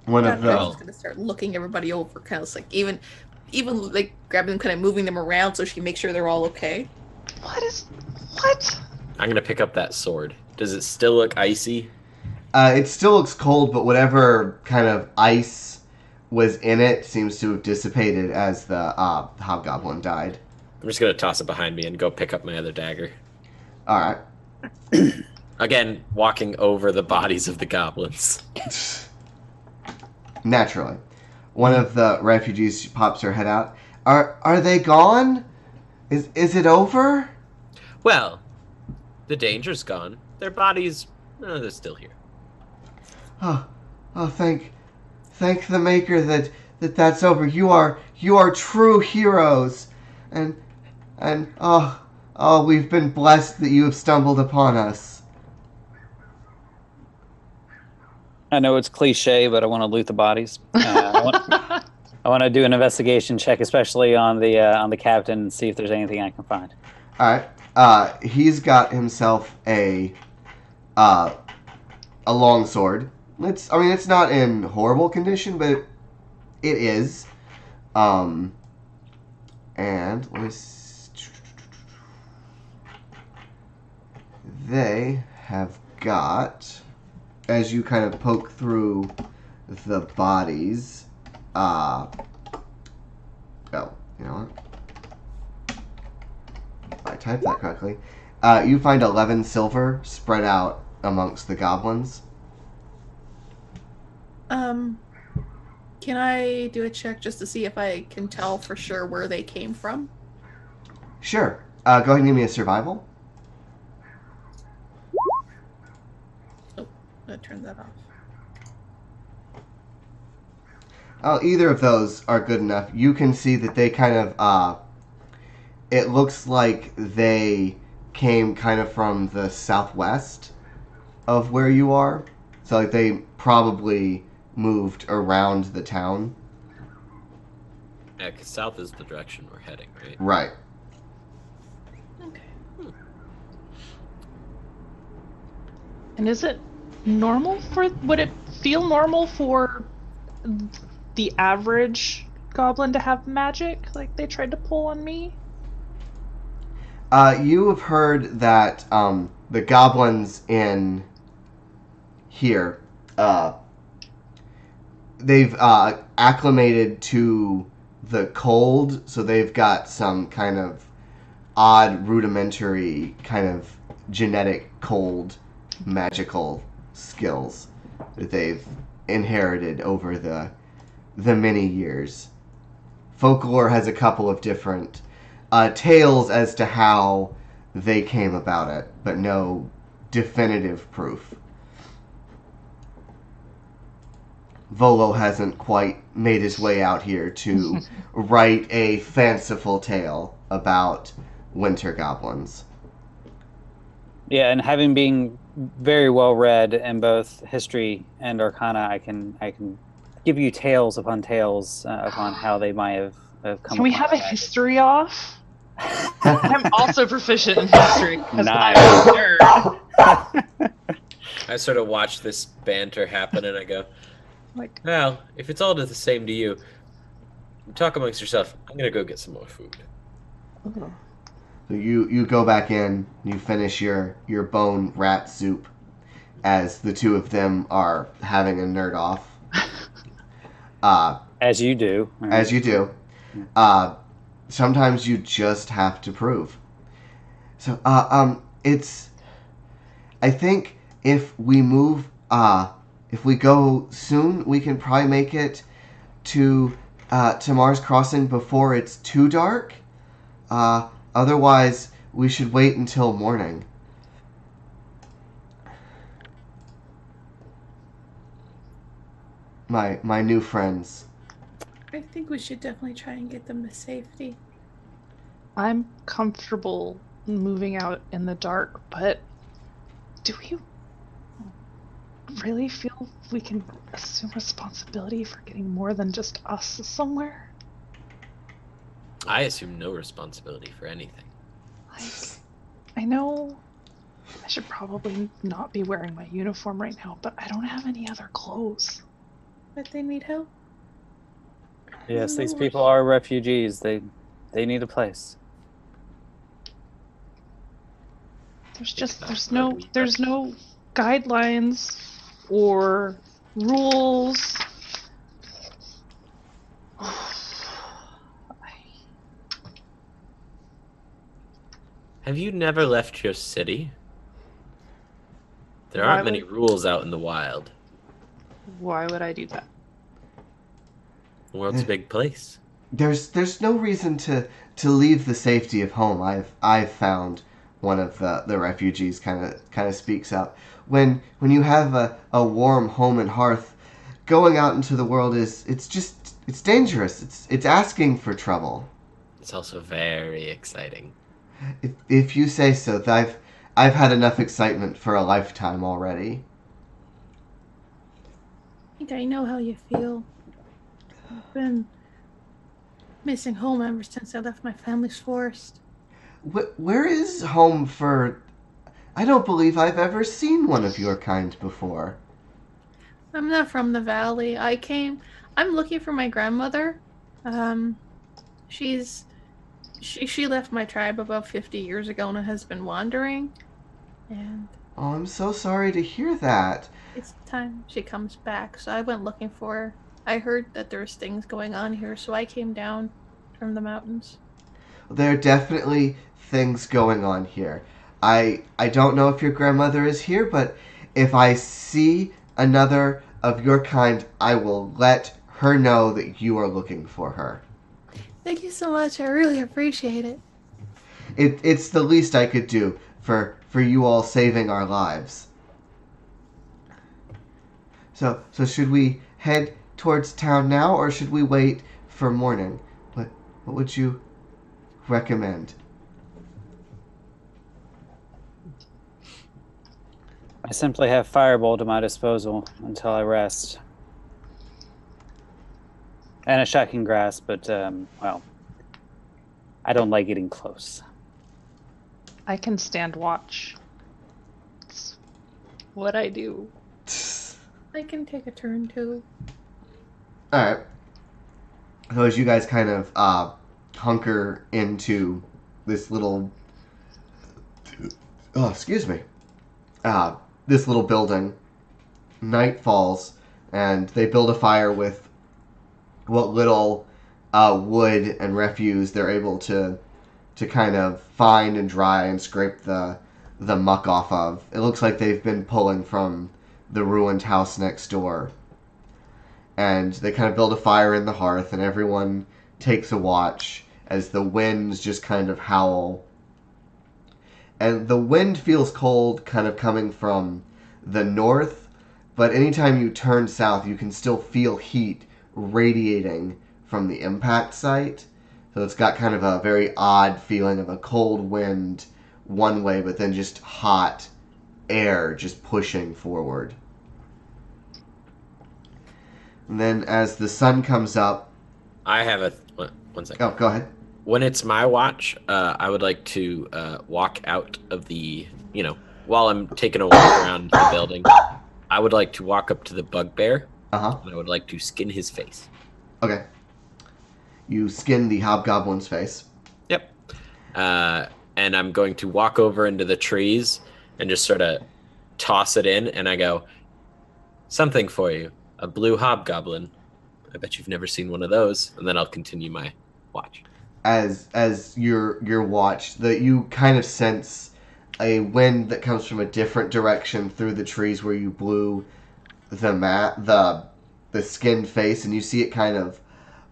One of I'm the just gonna start looking everybody over, kind of like even like grabbing them, kind of moving them around so she can make sure they're all okay. What? I'm going to pick up that sword. Does it still look icy? it still looks cold, but whatever kind of ice was in it seems to have dissipated as the hobgoblin died. I'm just going to toss it behind me and go pick up my other dagger. All right. Again, walking over the bodies of the goblins. Naturally. One of the refugees pops her head out. Are they gone? Is it over? Well, the danger's gone. Their bodies, they're still here. Oh, thank the Maker that's over. You are true heroes, and we've been blessed that you have stumbled upon us. I know it's cliche, but I want to loot the bodies. I want to do an investigation check, especially on the captain, and see if there's anything I can find. All right. He's got himself a long sword. It's not in horrible condition, but it is. And they have got, as you kind of poke through the bodies, you know what? If I typed that correctly. You find 11 silver spread out amongst the goblins. Can I do a check just to see if I can tell for sure where they came from? Sure. Go ahead and give me a survival. Oh, I turned that off. Either of those are good enough. You can see that they kind of, it looks like they came kind of from the southwest of where you are. So like they probably moved around the town. Yeah, because south is the direction we're heading, right? Right. Okay. And is it normal would it feel normal for the average goblin to have magic like they tried to pull on me? You have heard that the goblins in here, they've acclimated to the cold, so they've got some kind of odd, rudimentary, kind of genetic cold magical skills that they've inherited over the many years. Folklore has a couple of different tales as to how they came about it, but no definitive proof. Volo hasn't quite made his way out here to write a fanciful tale about winter goblins. Yeah, and having been very well read in both history and arcana, I can give you tales upon tales upon how they might have come. Can we upon have a that. history off? I'm also proficient in history because Nice. I'm a nerd. I sort of watch this banter happen, and I go, Like, well, if it's all the same to you, talk amongst yourself. I'm gonna go get some more food. ugh. So you go back in, you finish your bone rat soup as the two of them are having a nerd off. As you do. As you do. Sometimes you just have to prove. So, it's... I think if we move, if we go soon, we can probably make it to Mars Crossing before it's too dark. Otherwise, we should wait until morning. My new friends. I think we should definitely try and get them to safety. I'm comfortable moving out in the dark, but do we really feel we can assume responsibility for getting more than just us somewhere? I assume no responsibility for anything. I know I should probably not be wearing my uniform right now, but I don't have any other clothes. But they need help. Yes, these people are refugees. They need a place. There's no guidelines or rules. Have you never left your city? There aren't many rules out in the wild. Why would I do that? The world's a big place. There's no reason to leave the safety of home. I've found, one of the refugees kind of speaks out. When you have a warm home and hearth, going out into the world it's dangerous. It's asking for trouble. It's also very exciting. If you say so. I've had enough excitement for a lifetime already. I think I know how you feel. I've been missing home ever since I left my family's forest. Where is home for... I don't believe I've ever seen one of your kind before. I'm not from the valley. I'm looking for my grandmother. She left my tribe about 50 years ago and has been wandering. And Oh, I'm so sorry to hear that. it's time she comes back. So I went looking for her. I heard that there's things going on here, so I came down from the mountains. There are definitely things going on here. I don't know if your grandmother is here, but if I see another of your kind, I will let her know that you are looking for her. Thank you so much. I really appreciate it. It's the least I could do for you all saving our lives. So should we head towards town now, or should we wait for morning? What would you recommend? I simply have Firebolt at my disposal until I rest. And a shocking grasp, but, well, I don't like getting close. I can stand watch. It's what I do. I can take a turn too. Alright. So as you guys kind of hunker into this little... Oh, excuse me. This little building, night falls, and they build a fire with what little wood and refuse they're able to kind of find and dry and scrape the muck off of. It looks like they've been pulling from the ruined house next door. And they kind of build a fire in the hearth, and everyone takes a watch as the winds just kind of howl. And the wind feels cold, kind of coming from the north, but anytime you turn south, you can still feel heat radiating from the impact site. So it's got kind of a very odd feeling of a cold wind one way, but then just hot air just pushing forward. And then as the sun comes up... I have a... One second. Oh, go ahead. When it's my watch, I would like to walk out of the... while I'm taking a walk around the building, I would like to walk up to the bugbear. Uh-huh. And I would like to skin his face. Okay. You skin the hobgoblin's face. Yep. And I'm going to walk over into the trees and just sort of toss it in, and I go, something for you. A blue hobgoblin. I bet you've never seen one of those. And then I'll continue my watch. As your watch, that you kind of sense a wind that comes from a different direction through the trees where you blew the skinned face, and you see it kind of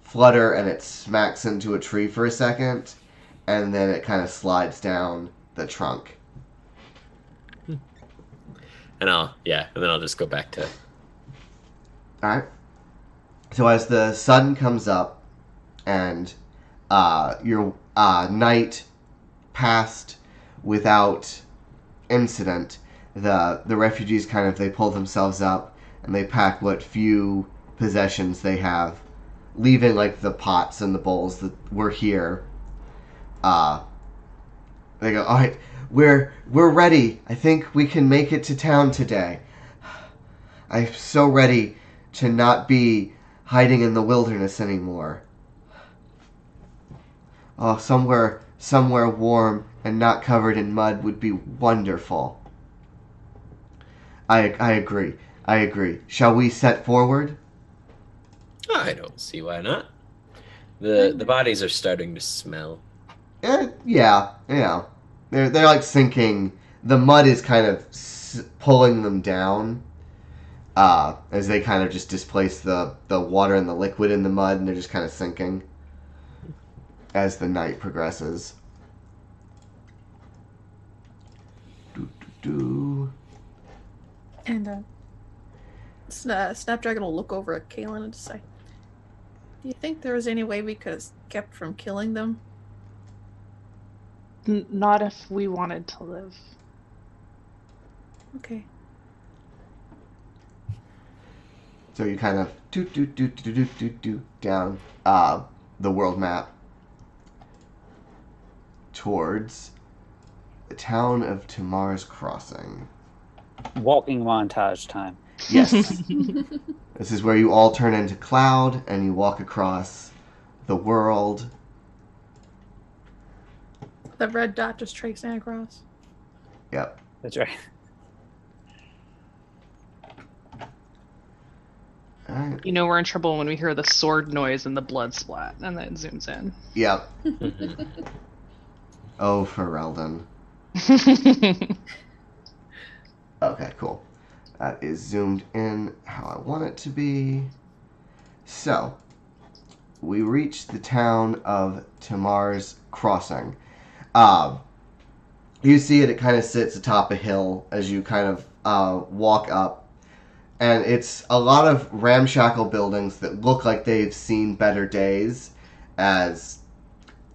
flutter, and it smacks into a tree for a second, and then it kind of slides down the trunk. And then I'll just go back to... Alright. So as the sun comes up, and your night passed without incident, the refugees they pull themselves up, and they pack what few possessions they have, leaving the pots and the bowls that were here. They go, all right, we're ready. I think we can make it to town today. I'm so ready to not be hiding in the wilderness anymore. Oh, somewhere warm and not covered in mud would be wonderful. I agree. Shall we set forward? I don't see why not. The bodies are starting to smell. Yeah. They're sinking. The mud is kind of pulling them down as they kind of just displace the water and the liquid in the mud, and they're just kind of sinking as the night progresses. And Snapdragon will look over at Kaylin and say, do you think there was any way we could have kept from killing them? Not if we wanted to live. Okay. So you kind of down the world map towards the town of Tamar's Crossing. Walking montage time. Yes. This is where you all turn into Cloud and you walk across the world. The red dot just tracing across. Yep. That's right. All right. You know we're in trouble when we hear the sword noise and the blood splat, and then it zooms in. Yep. Oh, Ferelden. Okay, cool. That is zoomed in how I want it to be. So, we reached the town of Tamar's Crossing. You see it kind of sits atop a hill as you kind of walk up. And it's a lot of ramshackle buildings that look like they've seen better days, as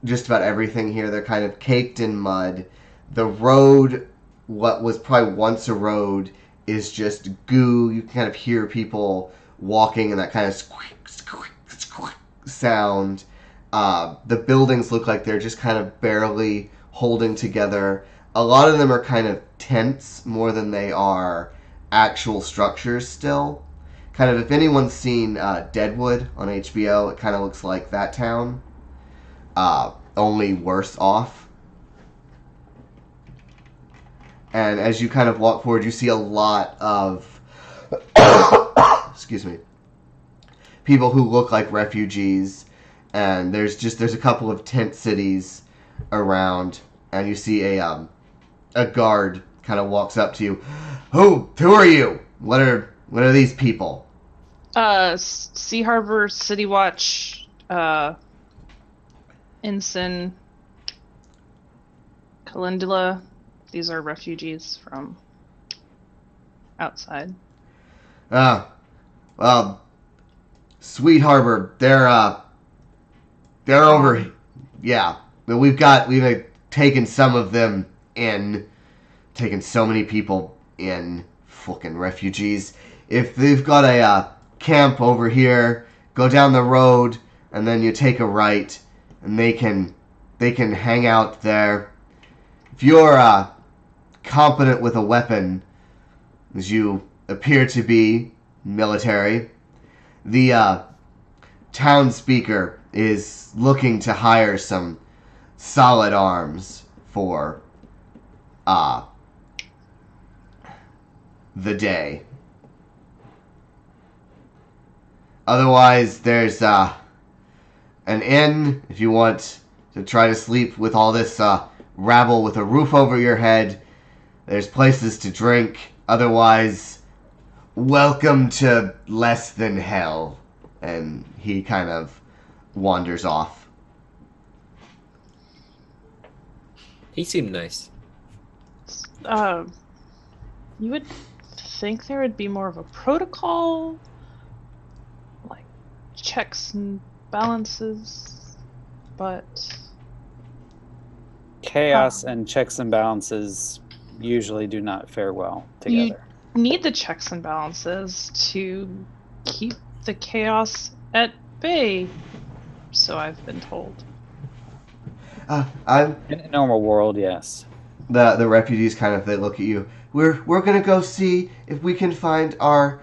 just about everything here, they're kind of caked in mud. The road, what was probably once a road, is just goo. You can kind of hear people walking and that kind of squeak, squeak, squeak sound. The buildings look like they're just kind of barely holding together. A lot of them are kind of tents more than they are actual structures still. Kind of, if anyone's seen Deadwood on HBO, it kind of looks like that town. Only worse off. And as you kind of walk forward, you see a lot of excuse me, people who look like refugees, and there's a couple of tent cities around, and you see a guard kind of walks up to you. Who are you? What are these people? Sea Harbor City Watch, Ensign, Calendula. These are refugees from outside. Well, Sweet Harbor, they're over. Yeah, but we've taken some of them in, taken so many people in. Fucking refugees. If they've got a camp over here, go down the road, and then you take a right, and they can hang out there. If you're competent with a weapon, as you appear to be military, the town speaker is looking to hire some solid arms for the day. Otherwise, there's an inn if you want to try to sleep with all this rabble with a roof over your head. There's places to drink. Otherwise, welcome to less than hell. And he kind of wanders off. He seemed nice. You would think there would be more of a protocol, like checks and balances, but Chaos and checks and balances usually do not fare well together. You need the checks and balances to keep the chaos at bay, so I've been told. I'm In a normal world, yes. the refugees kind of, they look at you. We're gonna go see if we can find our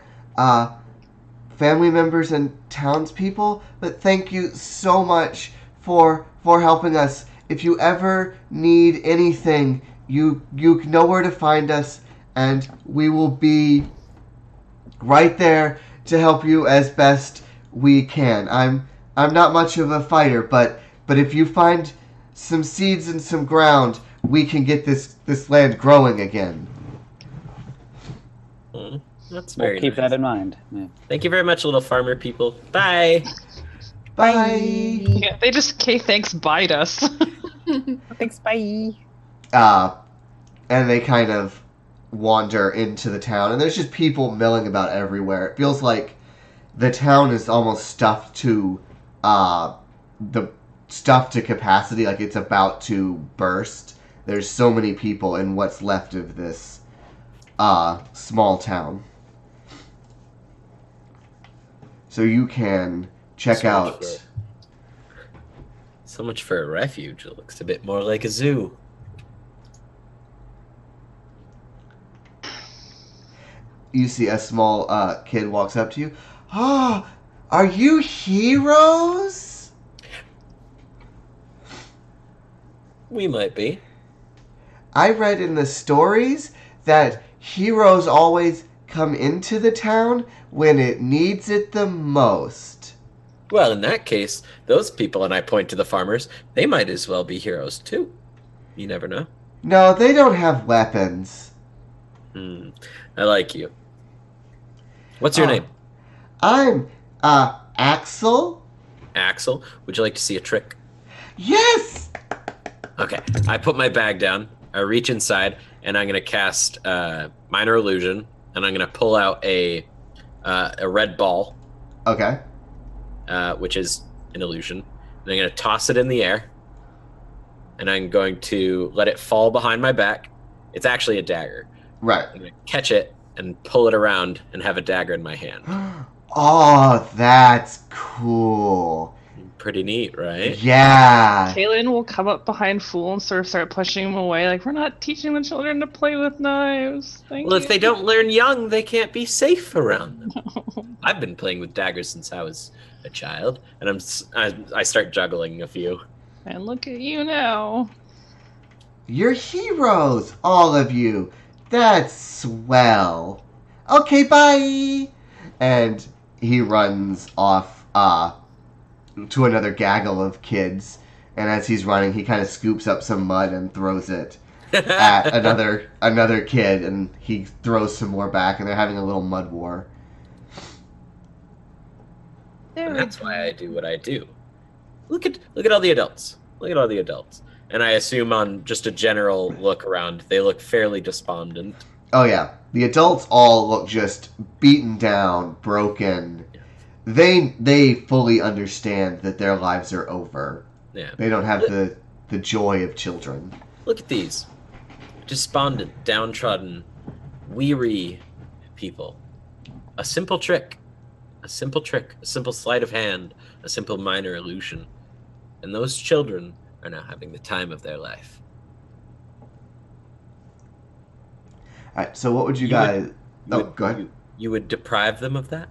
family members and townspeople. But thank you so much for helping us. If you ever need anything, you know where to find us, and we will be right there to help you as best we can. I'm not much of a fighter, but if you find some seeds in some ground, we can get this land growing again. That's very We'll keep nice. that in mind. Yeah. Thank you very much, little farmer people. Bye. Bye. Yeah, they just thanks bite us. Thanks, bye. And they kind of wander into the town, and there's just people milling about everywhere. It feels like the town is almost stuffed to capacity, like it's about to burst. There's so many people in what's left of this small town. So you can check out. So much for a refuge. It looks a bit more like a zoo. You see a small kid walks up to you. Oh, are you heroes? We might be. I read in the stories that heroes always come into the town when it needs it the most. Well, in that case, those people, and I point to the farmers, they might as well be heroes too. You never know. No, they don't have weapons. I like you. What's your name? I'm Axel. Axel. Would you like to see a trick? Yes! Okay. I put my bag down. I reach inside, and I'm going to cast Minor Illusion, and I'm going to pull out a red ball, Okay. which is an illusion. And I'm going to toss it in the air, and I'm going to let it fall behind my back. It's actually a dagger. Right. I'm going to catch it and pull it around and have a dagger in my hand. Oh, that's cool. Pretty neat, right? Yeah. Kaylin will come up behind Fool and sort of start pushing him away, like, we're not teaching the children to play with knives. Thank Well, you. if they don't learn young, they can't be safe around them. I've been playing with daggers since I was a child, and I start juggling a few. And look at you now. You're heroes, all of you. That's swell. Okay, bye. And he runs off to another gaggle of kids. And as he's running, he kind of scoops up some mud and throws it at another kid, and he throws some more back, and they're having a little mud war. And that's why I do what I do. Look at all the adults. Look at all the adults. And I assume on just a general look around, they look fairly despondent. Oh yeah, the adults all look just beaten down, broken. They fully understand that their lives are over. Yeah. They don't have the joy of children. Look at these. Despondent, downtrodden, weary people. A simple trick. A simple sleight of hand, a simple minor illusion. And those children are now having the time of their life. Alright, so what would you guys... Go ahead. You would deprive them of that?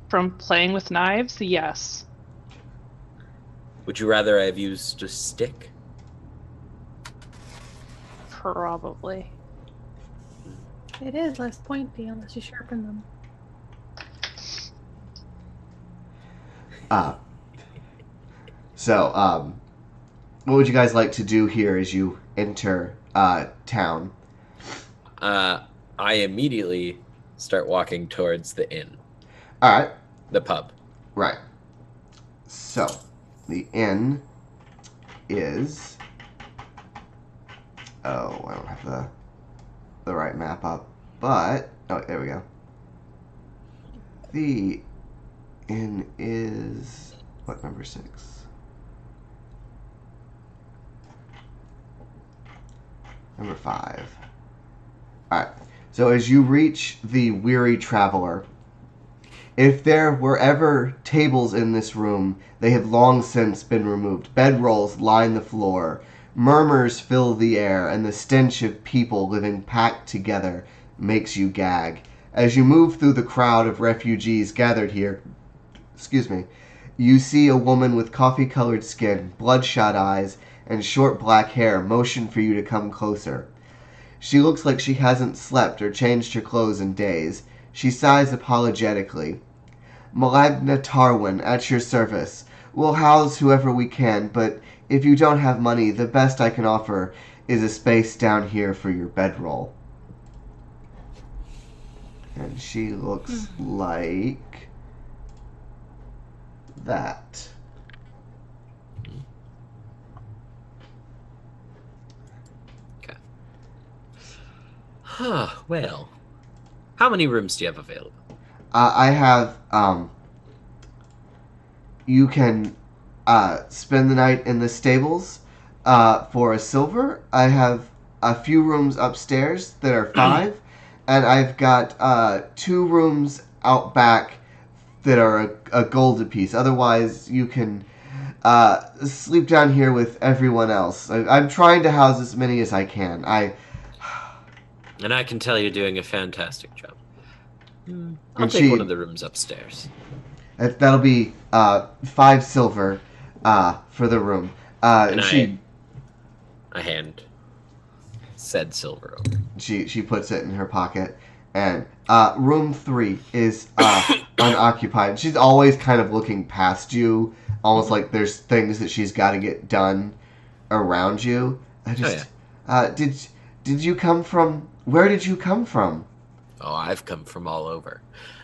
From playing with knives, yes. Would you rather I have used a stick? Probably. It is less pointy unless you sharpen them. So, what would you guys like to do here as you enter town? I immediately start walking towards the inn. Alright, The pub. right. So, the inn is... Oh, I don't have the right map up. But... Oh, there we go. The inn is... What, number 6? Number 5. Alright, so as you reach the weary traveler, if there were ever tables in this room, they have long since been removed. Bedrolls line the floor, murmurs fill the air, and the stench of people living packed together makes you gag. As you move through the crowd of refugees gathered here, you see a woman with coffee-colored skin, bloodshot eyes, and short black hair motion for you to come closer. She looks like she hasn't slept or changed her clothes in days. She sighs apologetically. Malagna Tarwin, at your service. We'll house whoever we can, but if you don't have money, the best I can offer is a space down here for your bedroll. And she looks like that. Well, how many rooms do you have available? I have, you can spend the night in the stables for a silver. I have a few rooms upstairs that are 5, and I've got 2 rooms out back that are a gold apiece. Otherwise, you can sleep down here with everyone else. I'm trying to house as many as I can. And I can tell you're doing a fantastic job. I'll And take she- one of the rooms upstairs. That'll be 5 silver for the room. And She I hand said silver over. she puts it in her pocket, and room 3 is unoccupied. She's always kind of looking past you, almost like there's things that she's got to get done around you. Did you come from? Where did you come from? Oh, I've come from all over.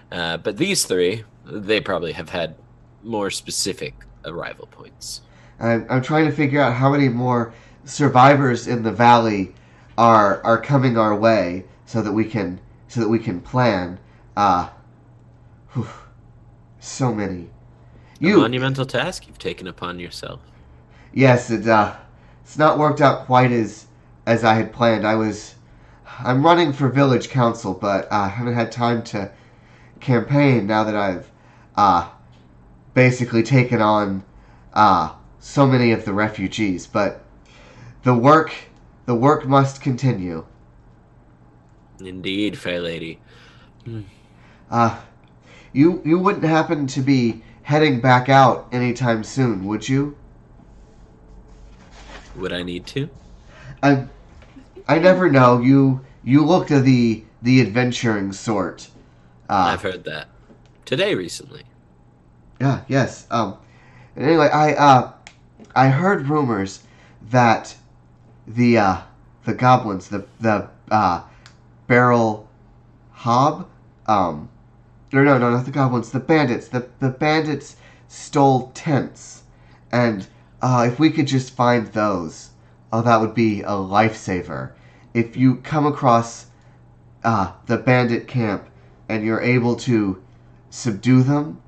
But these 3, they probably have had more specific arrival points. I'm trying to figure out how many more survivors in the valley are coming our way, so that we can plan. So many. A monumental task you've taken upon yourself. Yes, it's not worked out quite as I had planned. I'm running for village council, but I haven't had time to campaign now that I've basically taken on so many of the refugees. But the work must continue. Indeed, fair lady. You wouldn't happen to be heading back out anytime soon, would you? Would I need to? I never know. You look to the adventuring sort. I've heard that. Today, recently. Yeah. Yes. Anyway, I heard rumors that the goblins, the barrel hob, no, not the goblins, the bandits. The bandits stole tents, and If we could just find those, that would be a lifesaver. If you come across the bandit camp and you're able to subdue them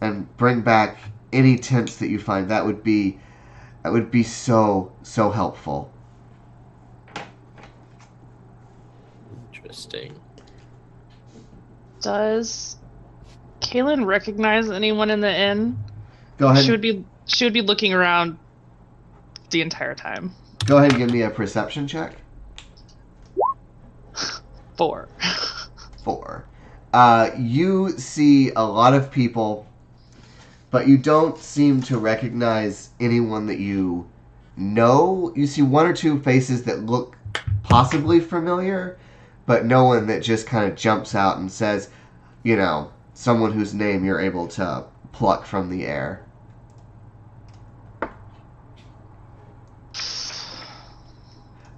and bring back any tents that you find, that would be so helpful. Interesting. Does Kaylin recognize anyone in the inn? Go ahead. She would be looking around the entire time. Go ahead and give me a perception check. 4. 4. You see a lot of people, but you don't seem to recognize anyone that you know. You see one or two faces that look possibly familiar, but no one that just kind of jumps out and says, someone whose name you're able to pluck from the air.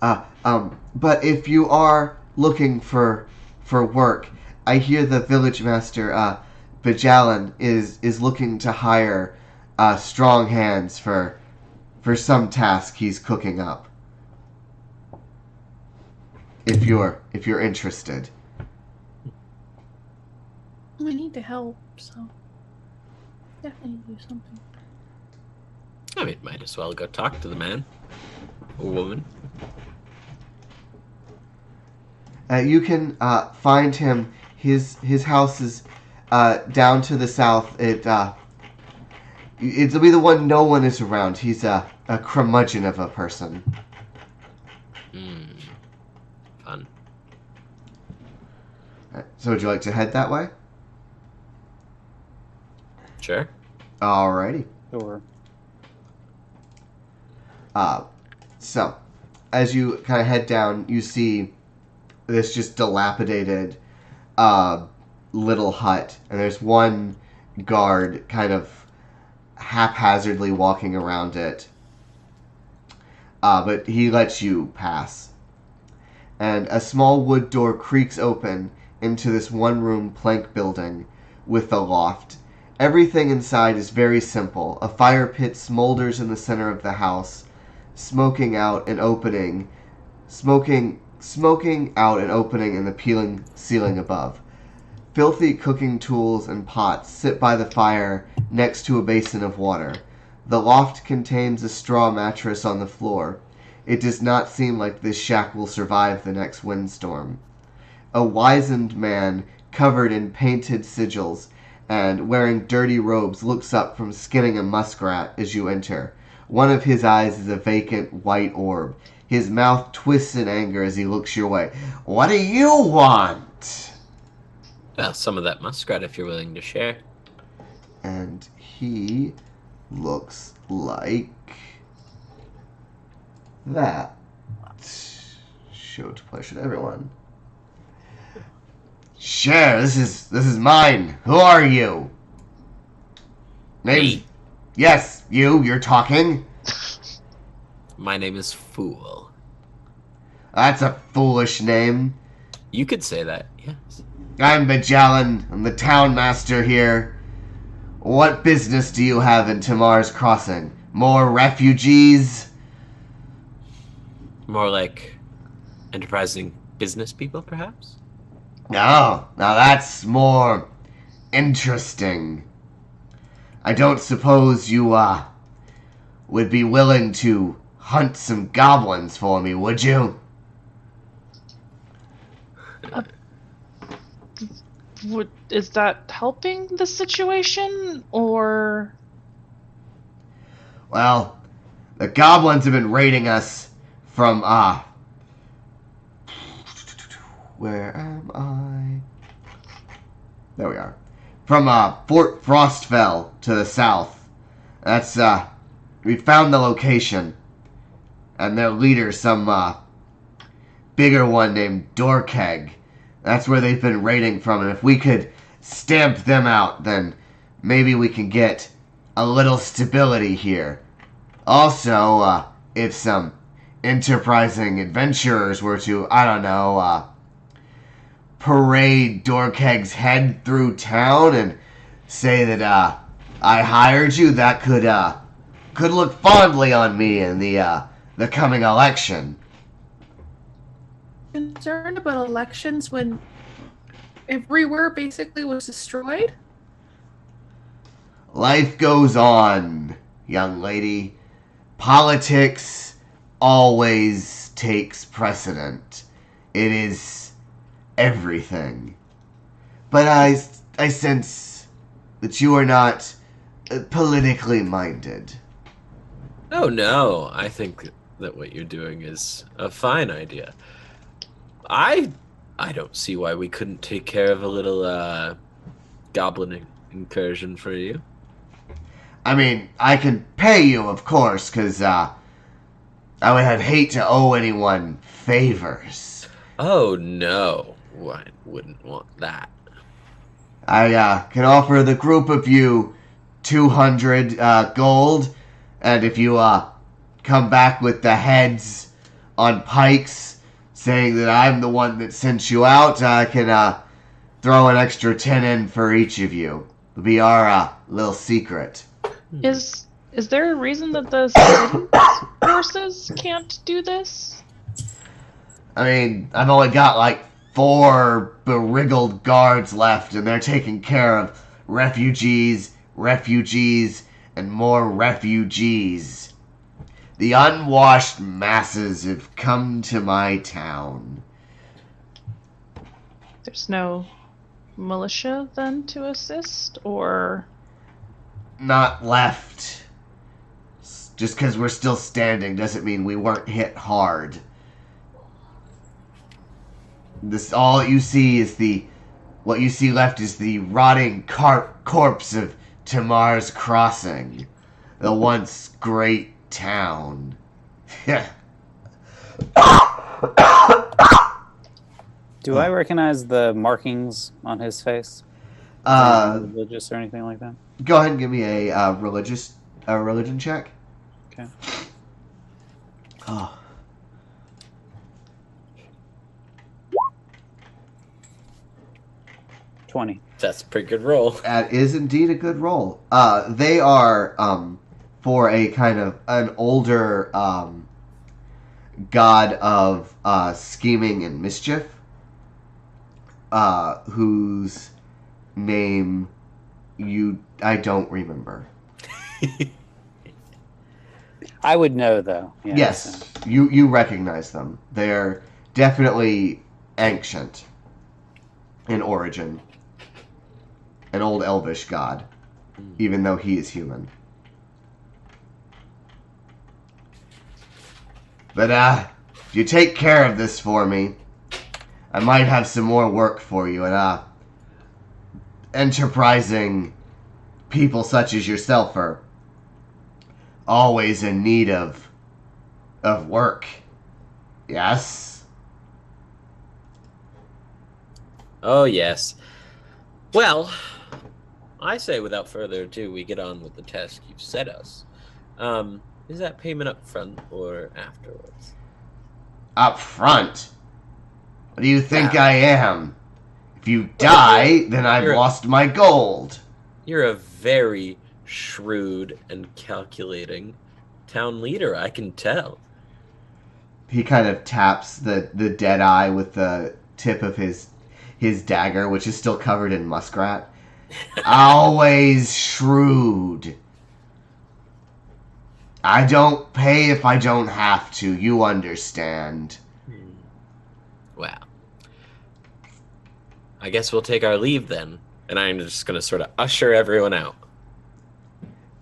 But if you are looking for work, I hear the village master, Bajalan, is looking to hire strong hands for some task he's cooking up. If you're interested. We need to help, so definitely do something. I mean, might as well go talk to the man or woman. You can find him. His house is down to the south. It'll be the one no one is around. He's a curmudgeon of a person. Fun. So would you like to head that way? Sure. Alrighty. Sure. So, as you kind of head down, you see this just dilapidated little hut, and there's one guard kind of haphazardly walking around it. But he lets you pass. And a small wood door creaks open into this one-room plank building with a loft. Everything inside is very simple. A fire pit smolders in the center of the house, smoking out an opening in the peeling ceiling above. Filthy cooking tools and pots sit by the fire next to a basin of water. The loft contains a straw mattress on the floor. It does not seem like this shack will survive the next windstorm. A wizened man, covered in painted sigils and wearing dirty robes, looks up from skinning a muskrat as you enter. One of his eyes is a vacant white orb. His mouth twists in anger as he looks your way. "What do you want?" Well, some of that muskrat if you're willing to share. And he looks like that. Show to pleasure to everyone. Share, this is mine. Who are you? Me. Yes, you're talking. My name is Fool. That's a foolish name. You could say that, yes. I'm Bajalan. I'm the town master here. What business do you have in Tamar's Crossing? More refugees? More like enterprising business people, perhaps? No, now that's more interesting. I don't suppose you, would be willing to hunt some goblins for me, would you? Is that helping the situation, or? Well, the goblins have been raiding us from, where am I? There we are. From, Fort Frostfell to the south. That's, we found the location. And their leader, some, bigger one named Dorkeg. That's where they've been raiding from, and if we could stamp them out, then maybe we can get a little stability here. Also, if some enterprising adventurers were to, I don't know, parade Dorkeg's head through town and say that, I hired you, that could could look fondly on me in the coming election. Concerned about elections when everywhere basically was destroyed? Life goes on, young lady. Politics always takes precedent. It is everything. But I sense that you are not politically minded. Oh no, I think that what you're doing is a fine idea. I don't see why we couldn't take care of a little goblin incursion for you. I mean, I can pay you, of course, because I would hate to owe anyone favors. Oh no, I wouldn't want that. I can offer the group of you 200 gold, and if you come back with the heads on pikes saying that I'm the one that sent you out, I can throw an extra 10 in for each of you. It'll be our little secret. Is there a reason that the city forces can't do this? I mean, I've only got like 4 beriggled guards left, and they're taking care of refugees, and more refugees. The unwashed masses have come to my town. There's no militia then to assist, or Not left. Just because we're still standing doesn't mean we weren't hit hard. This all you see is what you see left is the rotting corpse of Tamar's Crossing, the once great town. Do I recognize the markings on his face? Religious or anything like that? Go ahead and give me a religion check. Okay. Oh. 20. That's a pretty good roll. That is indeed a good roll. They are for a kind of an older god of scheming and mischief, whose name I don't remember. I would know, though. Yeah, Yes, so. you recognize them. They're definitely ancient in origin. An old elvish god, even though he is human. But if you take care of this for me, I might have some more work for you. And enterprising people such as yourself are always in need of work. Yes? Oh yes. Well, I say without further ado, we get on with the task you've set us. Is that payment up front or afterwards? Up front? What do you think Yeah. I am? If you die, then I've lost my gold. You're a very shrewd and calculating town leader, I can tell. He kind of taps the dead eye with the tip of his dagger, which is still covered in muskrat. Always shrewd. I don't pay if I don't have to. You understand. Wow. I guess we'll take our leave then, and I'm just going to sort of usher everyone out.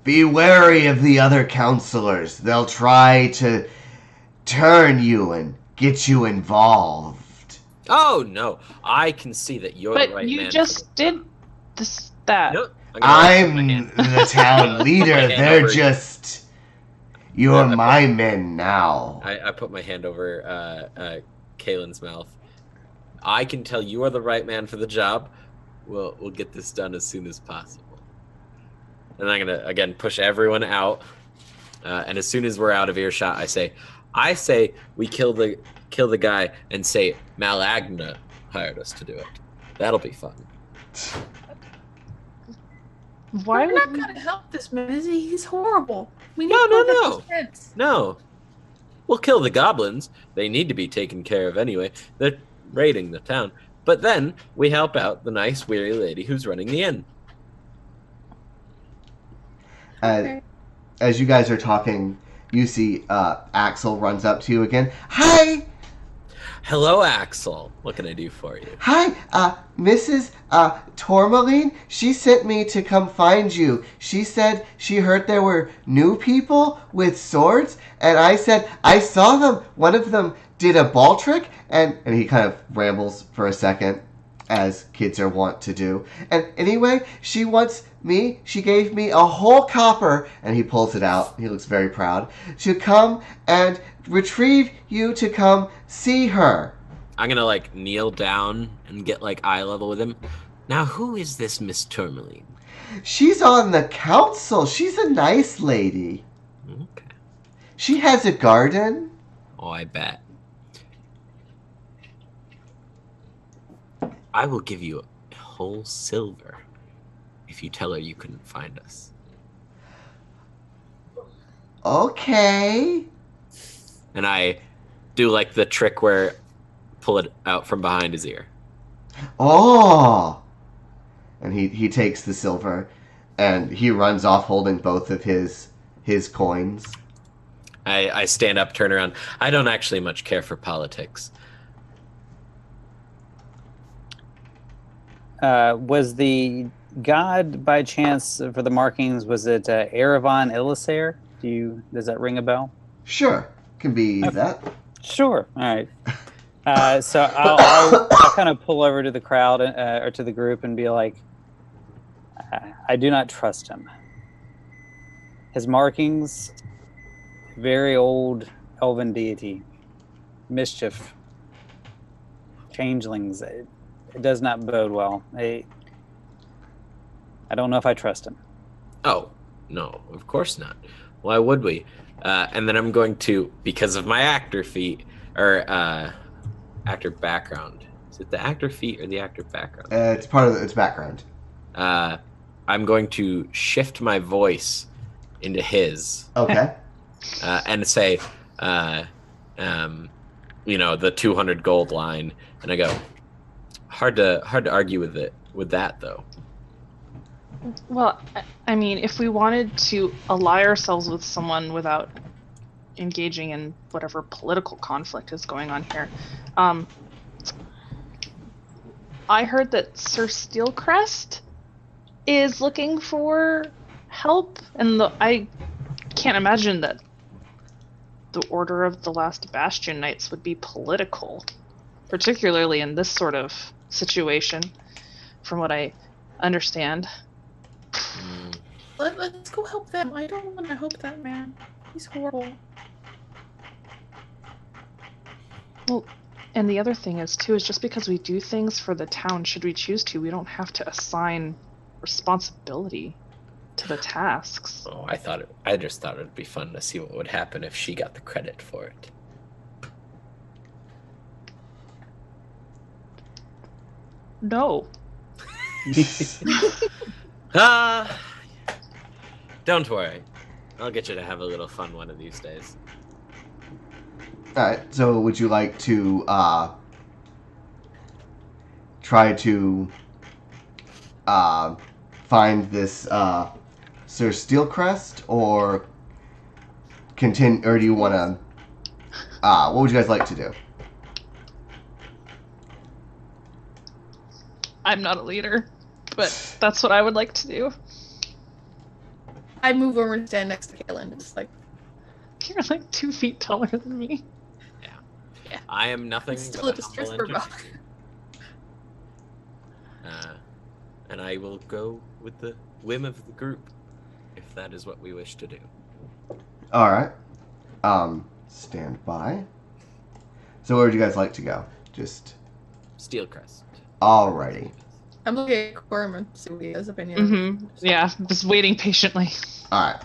Be wary of the other counselors. They'll try to turn you and get you involved. Oh, no. I can see that you're the right man. But you just did that. Nope. I'm the town leader. They're over. just... You're my men now. I put my hand over Kaylin's mouth. I can tell you are the right man for the job. We'll get this done as soon as possible. And I'm gonna again push everyone out. And as soon as we're out of earshot, I say we kill the guy and say Malagna hired us to do it. That'll be fun. Why We're would not we... gonna help this man. He's horrible. We need No, to go no, get no. his kids. No. We'll kill the goblins. They need to be taken care of anyway. They're raiding the town. But then we help out the nice, weary lady who's running the inn. Okay. As you guys are talking, you see Axel runs up to you again. Hi! Hello, Axel. What can I do for you? Hi, Mrs. Tourmaline. She sent me to come find you. She said she heard there were new people with swords, and I said, I saw them. One of them did a ball trick, and he kind of rambles for a second, as kids are wont to do. And anyway, she gave me a whole copper, and he pulls it out. He looks very proud, to come and retrieve you to come see her. I'm gonna like kneel down and get like eye level with him. Now, who is this Miss Tourmaline? She's on the council. She's a nice lady. Okay. She has a garden. Oh, I bet. I will give you a whole silver if you tell her you couldn't find us. Okay. And I do like the trick where pull it out from behind his ear. Oh. And he takes the silver and he runs off holding both of his coins. I stand up, turn around. I don't actually much care for politics. Was the god by chance for the markings? Was it Erevan Illisair? Does that ring a bell? Sure. Can be Okay. that. Sure. All right. So I'll kind of pull over to the crowd or to the group and be like, I do not trust him. His markings, very old elven deity, mischief, changelings. It does not bode well. I don't know if I trust him. Oh, no, of course not. Why would we? And then I'm going to, because of my actor feat, or actor background. Is it the actor feat or the actor background? It's part of its background. I'm going to shift my voice into his Okay. and say, the 200 gold line. And I go, hard to argue with that, though. Well, I mean, if we wanted to ally ourselves with someone without engaging in whatever political conflict is going on here, I heard that Sir Steelcrest is looking for help, and I can't imagine that the Order of the Last Bastion Knights would be political, particularly in this sort of situation, from what I understand. Let's go help them. I don't want to help that man. He's horrible. Well, and the other thing is just because we do things for the town, should we choose to, we don't have to assign responsibility to the tasks. Oh, I just thought it'd be fun to see what would happen if she got the credit for it. No. Don't worry. I'll get you to have a little fun one of these days. Alright, so would you like to try to find this Sir Steelcrest, or continue, or do you want to what would you guys like to do? I'm not a leader, but that's what I would like to do. I move over and stand next to Kaylin, just like, You're like 2 feet taller than me. yeah. I am nothing It's still but a distress humble bug. entertainer. And I will go with the whim of the group, if that is what we wish to do. Alright. Stand by. So where would you guys like to go? Just Steelcrest. alrighty. I'm looking at Corman to see what he has opinion. Mm-hmm. Yeah, just waiting patiently. Alright.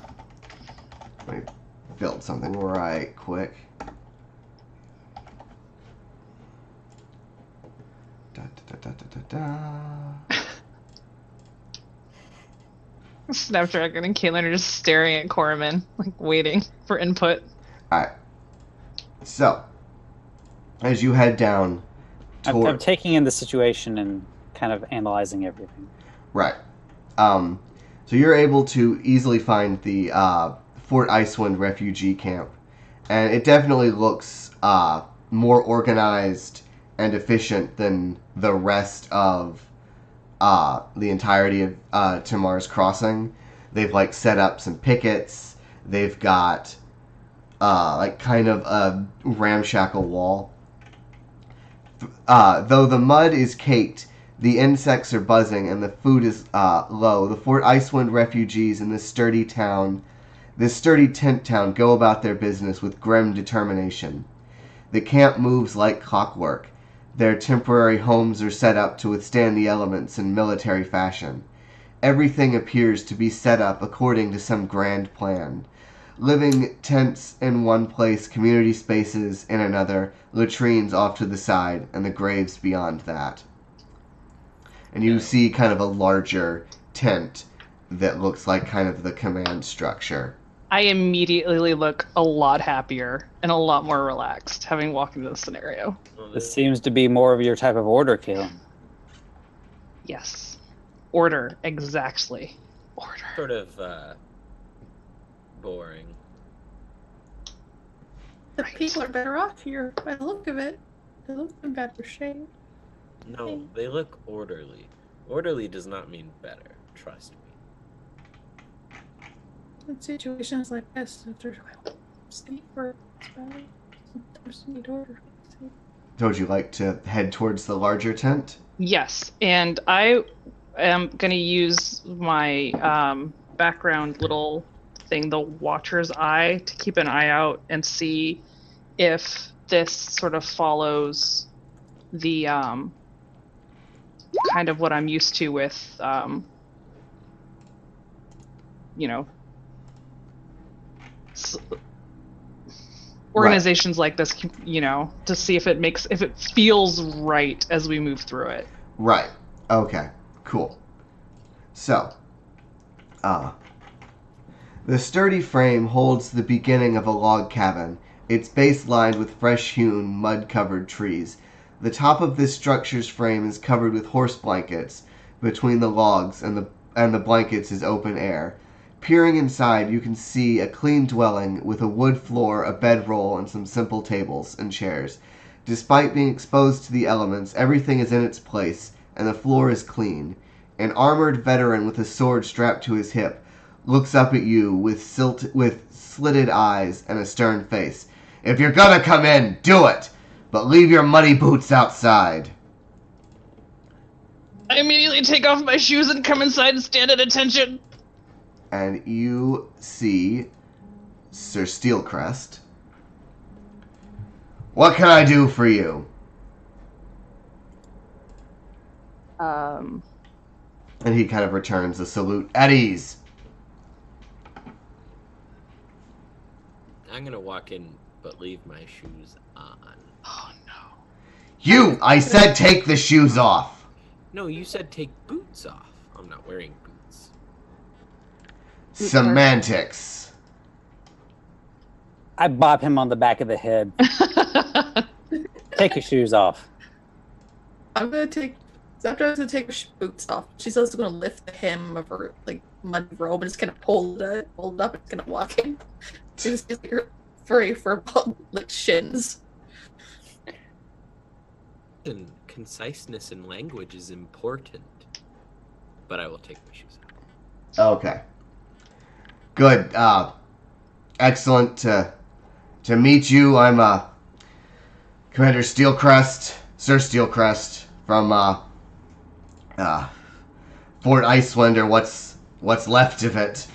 Let me build something right quick. Da, da, da, da, da, da. Snapdragon and Caitlin are just staring at Corman, like waiting for input. Alright. So, as you head down I'm taking in the situation and kind of analyzing everything. Right. So you're able to easily find the Fort Icewind refugee camp. And it definitely looks more organized and efficient than the rest of the entirety of Tamar's Crossing. They've like set up some pickets. They've got like kind of a ramshackle wall. Though the mud is caked, the insects are buzzing, and the food is low. The Fort Icewind refugees in this sturdy tent town, go about their business with grim determination. The camp moves like clockwork. Their temporary homes are set up to withstand the elements in military fashion. Everything appears to be set up according to some grand plan. Living tents in one place, community spaces in another, latrines off to the side, and the graves beyond that. And you see kind of a larger tent that looks like kind of the command structure. I immediately look a lot happier and a lot more relaxed having walked into this scenario. This seems to be more of your type of order, Caitlin. Yes. Order, exactly. Order. Sort of boring. The people are better off here by the look of it. They look in better shape. No, they look orderly. Orderly does not mean better. Trust me. In situations like this, if there's sleep or sometimes need order. So would you like to head towards the larger tent? Yes, and I am going to use my background little thing, the Watcher's Eye, to keep an eye out and see if this sort of follows the kind of what I'm used to with, organizations like this, to see if it feels right as we move through it. Right. Okay. Cool. So, the sturdy frame holds the beginning of a log cabin, its base lined with fresh-hewn, mud-covered trees. The top of this structure's frame is covered with horse blankets. Between the logs and the blankets is open air. Peering inside, you can see a clean dwelling with a wood floor, a bedroll, and some simple tables and chairs. Despite being exposed to the elements, everything is in its place, and the floor is clean. An armored veteran with a sword strapped to his hip looks up at you with slitted eyes and a stern face. If you're gonna come in, do it! But leave your muddy boots outside. I immediately take off my shoes and come inside and stand at attention. And you see Sir Steelcrest. What can I do for you? And he kind of returns a salute. At ease. I'm gonna walk in, but leave my shoes on. Oh no. You! I said take the shoes off. No, you said take boots off. I'm not wearing boots. Semantics. I bop him on the back of the head. Take your shoes off. I'm gonna take. After to take her boots off, she's also gonna lift the hem of her mud robe and just kind of pull it up. And gonna walk in. She's just her furry for shins. And conciseness in language is important, but I will take my shoes off. Okay. Good. Excellent to meet you. I'm Commander Steelcrest, Sir Steelcrest from Fort Icewind, or what's left of it.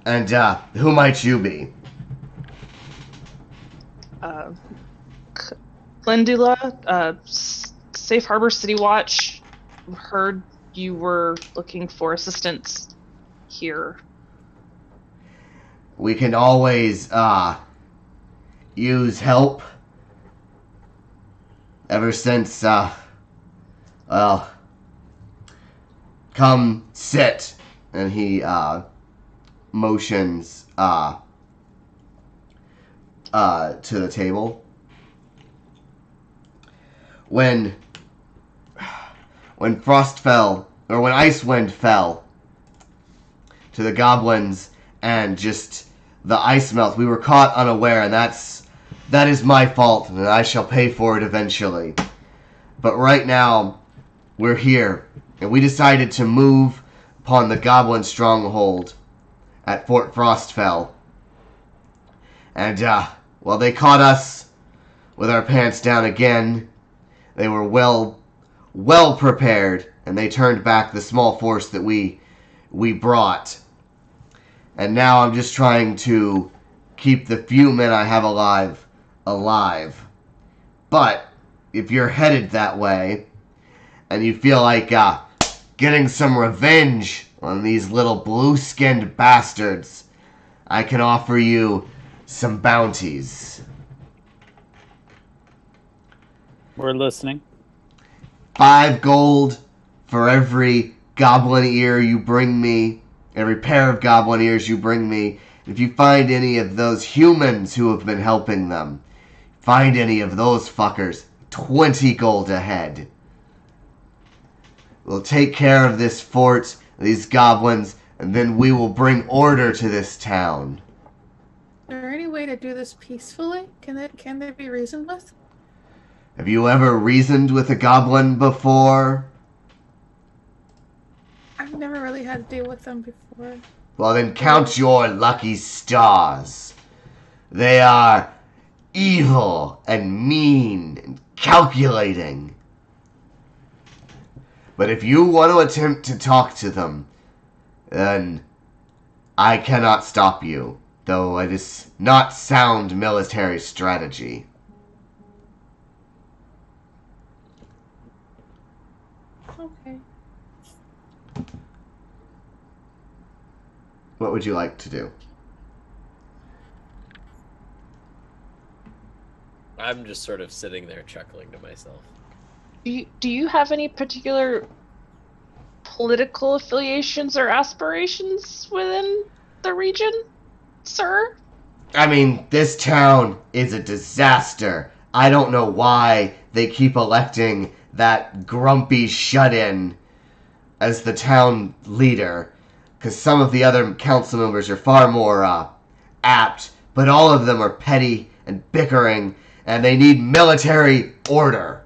And who might you be? Glendula, Safe Harbor City Watch. Heard you were looking for assistance here. We can always use help. Ever since come sit and he motions to the table. When frost fell, or when Icewind fell to the goblins and just the ice melt, we were caught unaware, and that is my fault, and I shall pay for it eventually. But right now, we're here, and we decided to move upon the goblin stronghold at Fort Frostfell. And, well, they caught us with our pants down again. They were well prepared, and they turned back the small force that we brought. And now I'm just trying to keep the few men I have alive. But if you're headed that way, and you feel like getting some revenge on these little blue-skinned bastards, I can offer you some bounties. We're listening. 5 gold for every goblin ear you bring me, every pair of goblin ears you bring me. If you find any of those humans who have been helping them, find any of those fuckers, 20 gold ahead. We'll take care of this fort, these goblins, and then we will bring order to this town. Is there any way to do this peacefully? Can they be reasoned with? Have you ever reasoned with a goblin before? I've never really had to deal with them before. Well, then count your lucky stars. They are evil and mean and calculating. But if you want to attempt to talk to them, then I cannot stop you, though it is not sound military strategy. Okay. What would you like to do? I'm just sort of sitting there chuckling to myself. Do you have any particular political affiliations or aspirations within the region, sir? I mean, this town is a disaster. I don't know why they keep electing that grumpy shut-in as the town leader, because some of the other council members are far more apt, but all of them are petty and bickering, and they need military order.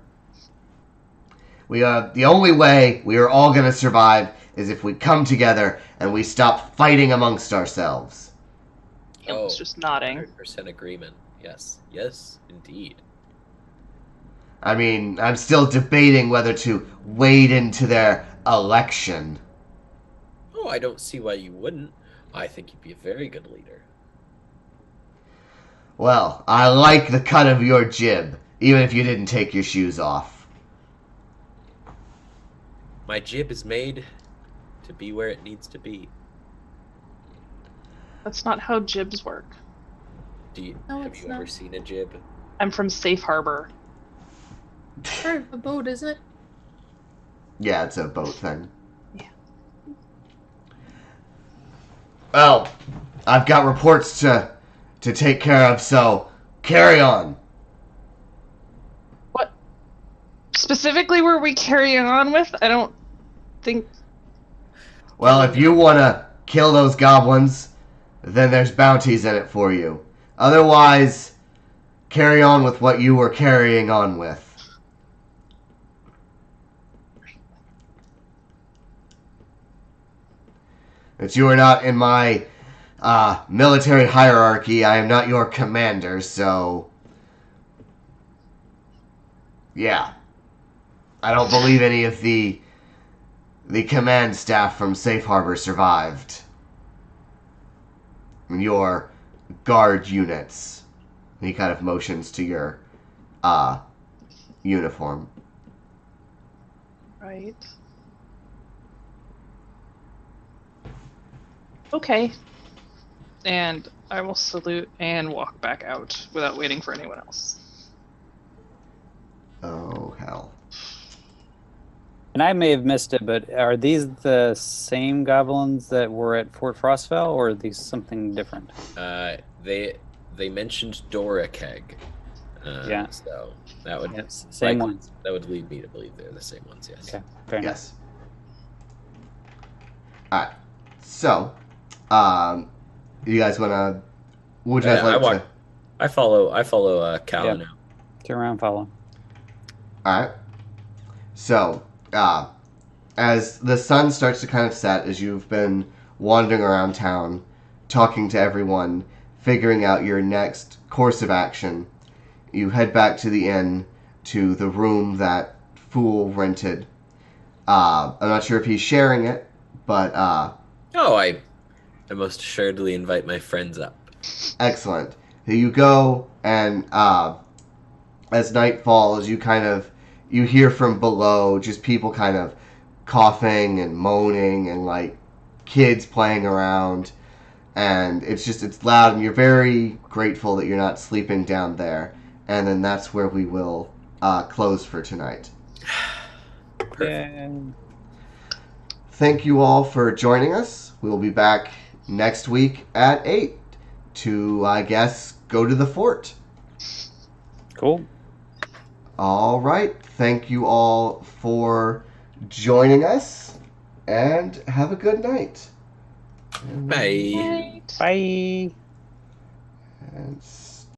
The only way we are all going to survive is if we come together and we stop fighting amongst ourselves. Him's just nodding. 100% agreement. Yes. Yes, indeed. I mean, I'm still debating whether to wade into their election. Oh, I don't see why you wouldn't. I think you'd be a very good leader. Well, I like the cut of your jib, even if you didn't take your shoes off. My jib is made to be where it needs to be. That's not how jibs work. No, Have it's you ever not. seen a jib? I'm from Safe Harbor. Part of a boat, isn't it? Yeah, it's a boat thing. Yeah. Well, I've got reports to take care of, so carry on. What specifically were we carrying on with? I don't think. Well, if you want to kill those goblins, then there's bounties in it for you. Otherwise, carry on with what you were carrying on with. But you are not in my military hierarchy. I am not your commander, so... Yeah. I don't believe any of the command staff from Safe Harbor survived. Your guard units. He kind of motions to your uniform. Right. Okay. And I will salute and walk back out without waiting for anyone else. Oh, hell. And I may have missed it, but are these the same goblins that were at Fort Frostfell, or are these something different? They mentioned Dorakeg. Yeah. So that would Yes, same ones. That would lead me to believe they're the same ones. Yes. Okay, fair enough. Yes. All right. So, you guys wanna? Would you guys like to? I follow Cal Yeah. now. Turn around, follow. All right. So, as the sun starts to kind of set, as you've been wandering around town, talking to everyone, figuring out your next course of action, you head back to the inn, to the room that Fool rented. I'm not sure if he's sharing it, but I most assuredly invite my friends up. excellent. You go, and as night falls, you hear from below just people kind of coughing and moaning and like kids playing around, and it's loud, and you're very grateful that you're not sleeping down there. And then that's where we will close for tonight. Yeah. Thank you all for joining us. We will be back next week at 8 to, I guess, go to the fort. Cool. All right. Thank you all for joining us, and have a good night. Bye. Bye. And